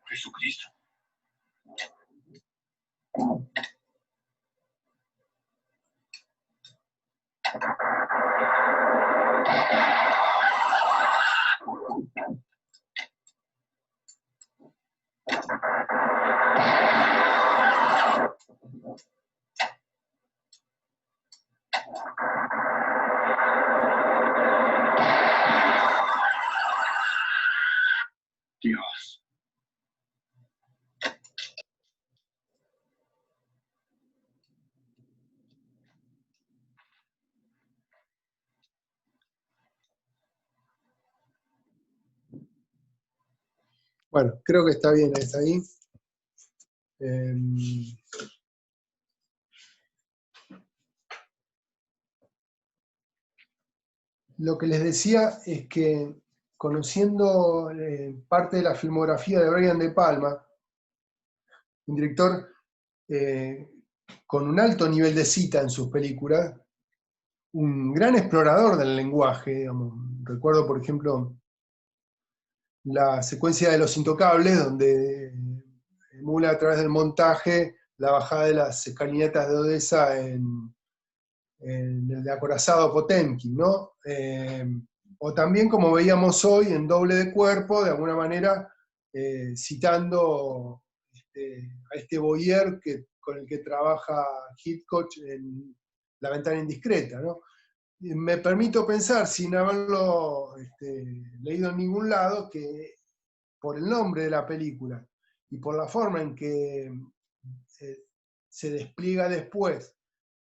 N: Jesucristo. Dios.
A: Bueno, creo que está bien, está ahí. Lo que les decía es que, conociendo parte de la filmografía de Brian De Palma, un director con un alto nivel de cita en sus películas, un gran explorador del lenguaje, digamos. Recuerdo, por ejemplo, la secuencia de Los Intocables, donde emula a través del montaje la bajada de las escalinatas de Odessa en el de acorazado Potemkin, ¿no? O también, como veíamos hoy, en Doble de Cuerpo, de alguna manera citando a este Boyer con el que trabaja Hitchcock en La Ventana Indiscreta, ¿no? Me permito pensar, sin haberlo leído en ningún lado, que por el nombre de la película y por la forma en que se despliega después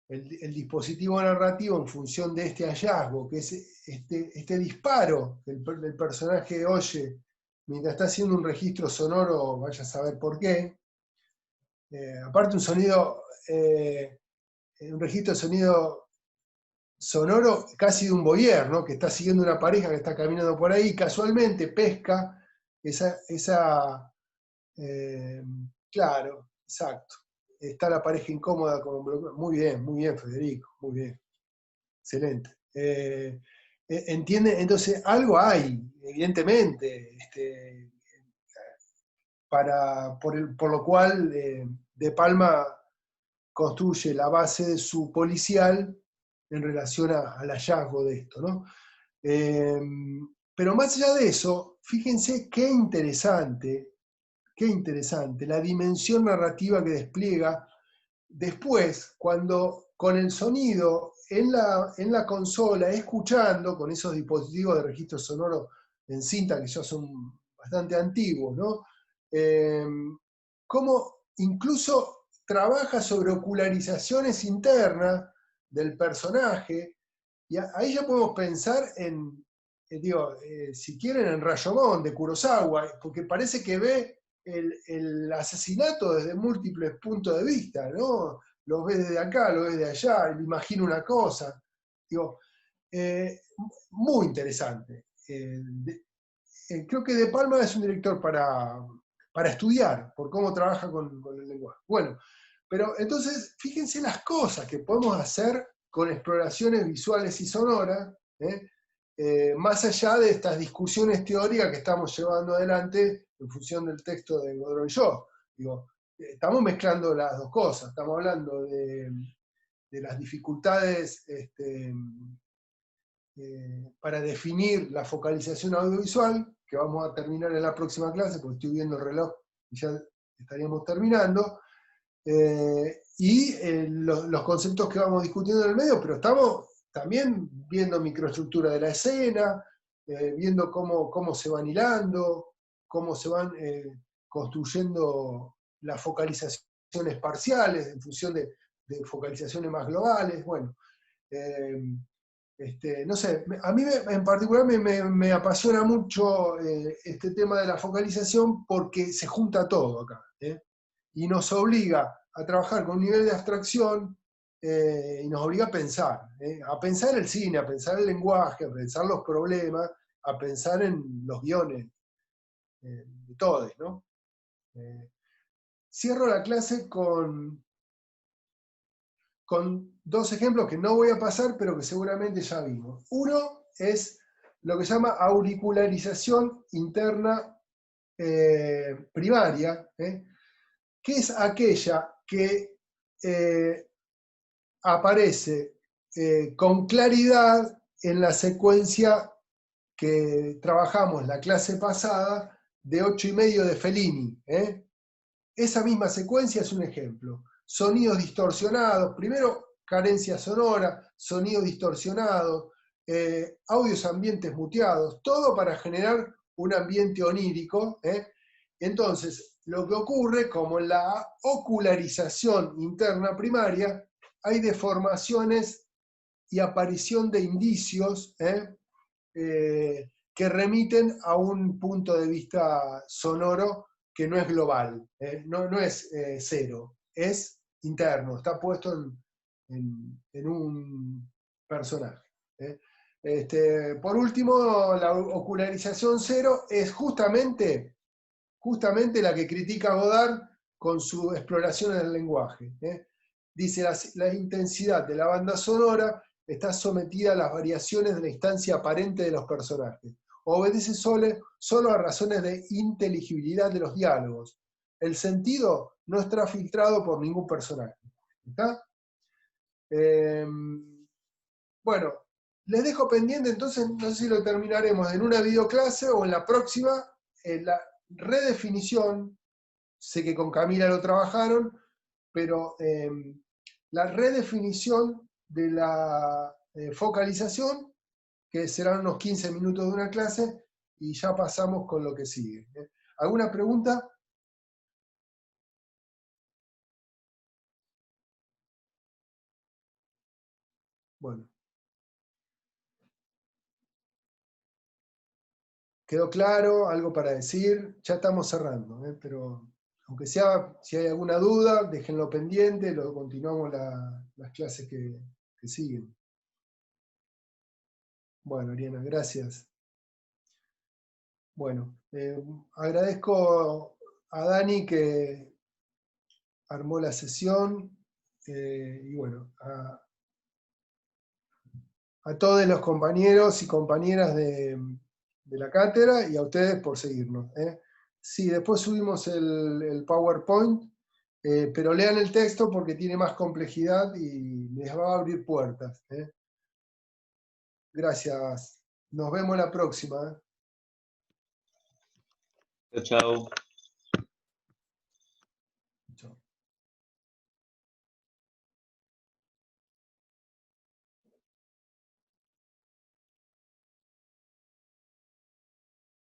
A: el dispositivo narrativo en función de este hallazgo, que es este disparo que el personaje oye mientras está haciendo un registro sonoro, vaya a saber por qué. Aparte un sonido, un registro de sonido sonoro casi de un voyeur, ¿no? Que está siguiendo una pareja que está caminando por ahí, casualmente pesca claro, exacto. Está la pareja incómoda, muy bien, Federico, muy bien, excelente. ¿Entiende? Entonces, algo hay, evidentemente, por lo cual De Palma construye la base de su policial en relación al hallazgo de esto, ¿no? Pero más allá de eso, fíjense qué interesante la dimensión narrativa que despliega después, cuando con el sonido en la consola, escuchando con esos dispositivos de registro sonoro en cinta que ya son bastante antiguos, ¿no? Cómo incluso trabaja sobre ocularizaciones internas del personaje, y ahí ya podemos pensar en, si quieren, en Rashomon de Kurosawa, porque parece que ve el asesinato desde múltiples puntos de vista, ¿no? Lo ves desde acá, lo ves de allá, le imagina una cosa. Muy interesante. Creo que De Palma es un director para estudiar, por cómo trabaja con el lenguaje. Bueno, pero entonces, fíjense las cosas que podemos hacer con exploraciones visuales y sonoras, más allá de estas discusiones teóricas que estamos llevando adelante en función del texto de Godoy Shaw. Estamos mezclando las dos cosas, estamos hablando de las dificultades para definir la focalización audiovisual, que vamos a terminar en la próxima clase, porque estoy viendo el reloj y ya estaríamos terminando, y los conceptos que vamos discutiendo en el medio, pero estamos también viendo microestructura de la escena, viendo cómo se van hilando, cómo se van construyendo las focalizaciones parciales en función de focalizaciones más globales. Bueno, no sé, a mí en particular me apasiona mucho este tema de la focalización porque se junta todo acá, y nos obliga a trabajar con un nivel de abstracción y nos obliga a pensar el cine, a pensar el lenguaje, a pensar los problemas, a pensar en los guiones de todos, ¿no? Cierro la clase con dos ejemplos que no voy a pasar, pero que seguramente ya vimos. Uno es lo que se llama auricularización interna primaria, que es aquella que aparece con claridad en la secuencia que trabajamos la clase pasada de 8:30 de Fellini. Esa misma secuencia es un ejemplo. Sonidos distorsionados, primero carencia sonora, sonidos distorsionados, audios ambientes muteados, todo para generar un ambiente onírico. Entonces, lo que ocurre, como en la ocularización interna primaria, hay deformaciones y aparición de indicios que remiten a un punto de vista sonoro que no es global, no es cero, es interno, está puesto en un personaje. Por último, la ocularización cero es justamente la que critica Godard con su exploración del lenguaje. Dice, la intensidad de la banda sonora está sometida a las variaciones de la instancia aparente de los personajes. Obedece solo a razones de inteligibilidad de los diálogos. El sentido no está filtrado por ningún personaje. ¿Está? Bueno, les dejo pendiente, entonces, no sé si lo terminaremos en una videoclase o en la próxima, la redefinición. Sé que con Camila lo trabajaron, pero la redefinición de la focalización, que serán unos 15 minutos de una clase, y ya pasamos con lo que sigue. ¿Alguna pregunta? Bueno. ¿Quedó claro? ¿Algo para decir? Ya estamos cerrando, pero aunque sea, si hay alguna duda, déjenlo pendiente, lo continuamos las clases que siguen. Bueno, Ariana, gracias. Bueno, agradezco a Dani que armó la sesión, y bueno, a todos los compañeros y compañeras de la cátedra y a ustedes por seguirnos. Sí, después subimos el PowerPoint, pero lean el texto porque tiene más complejidad y les va a abrir puertas. Gracias. Nos vemos la próxima.
B: Chao.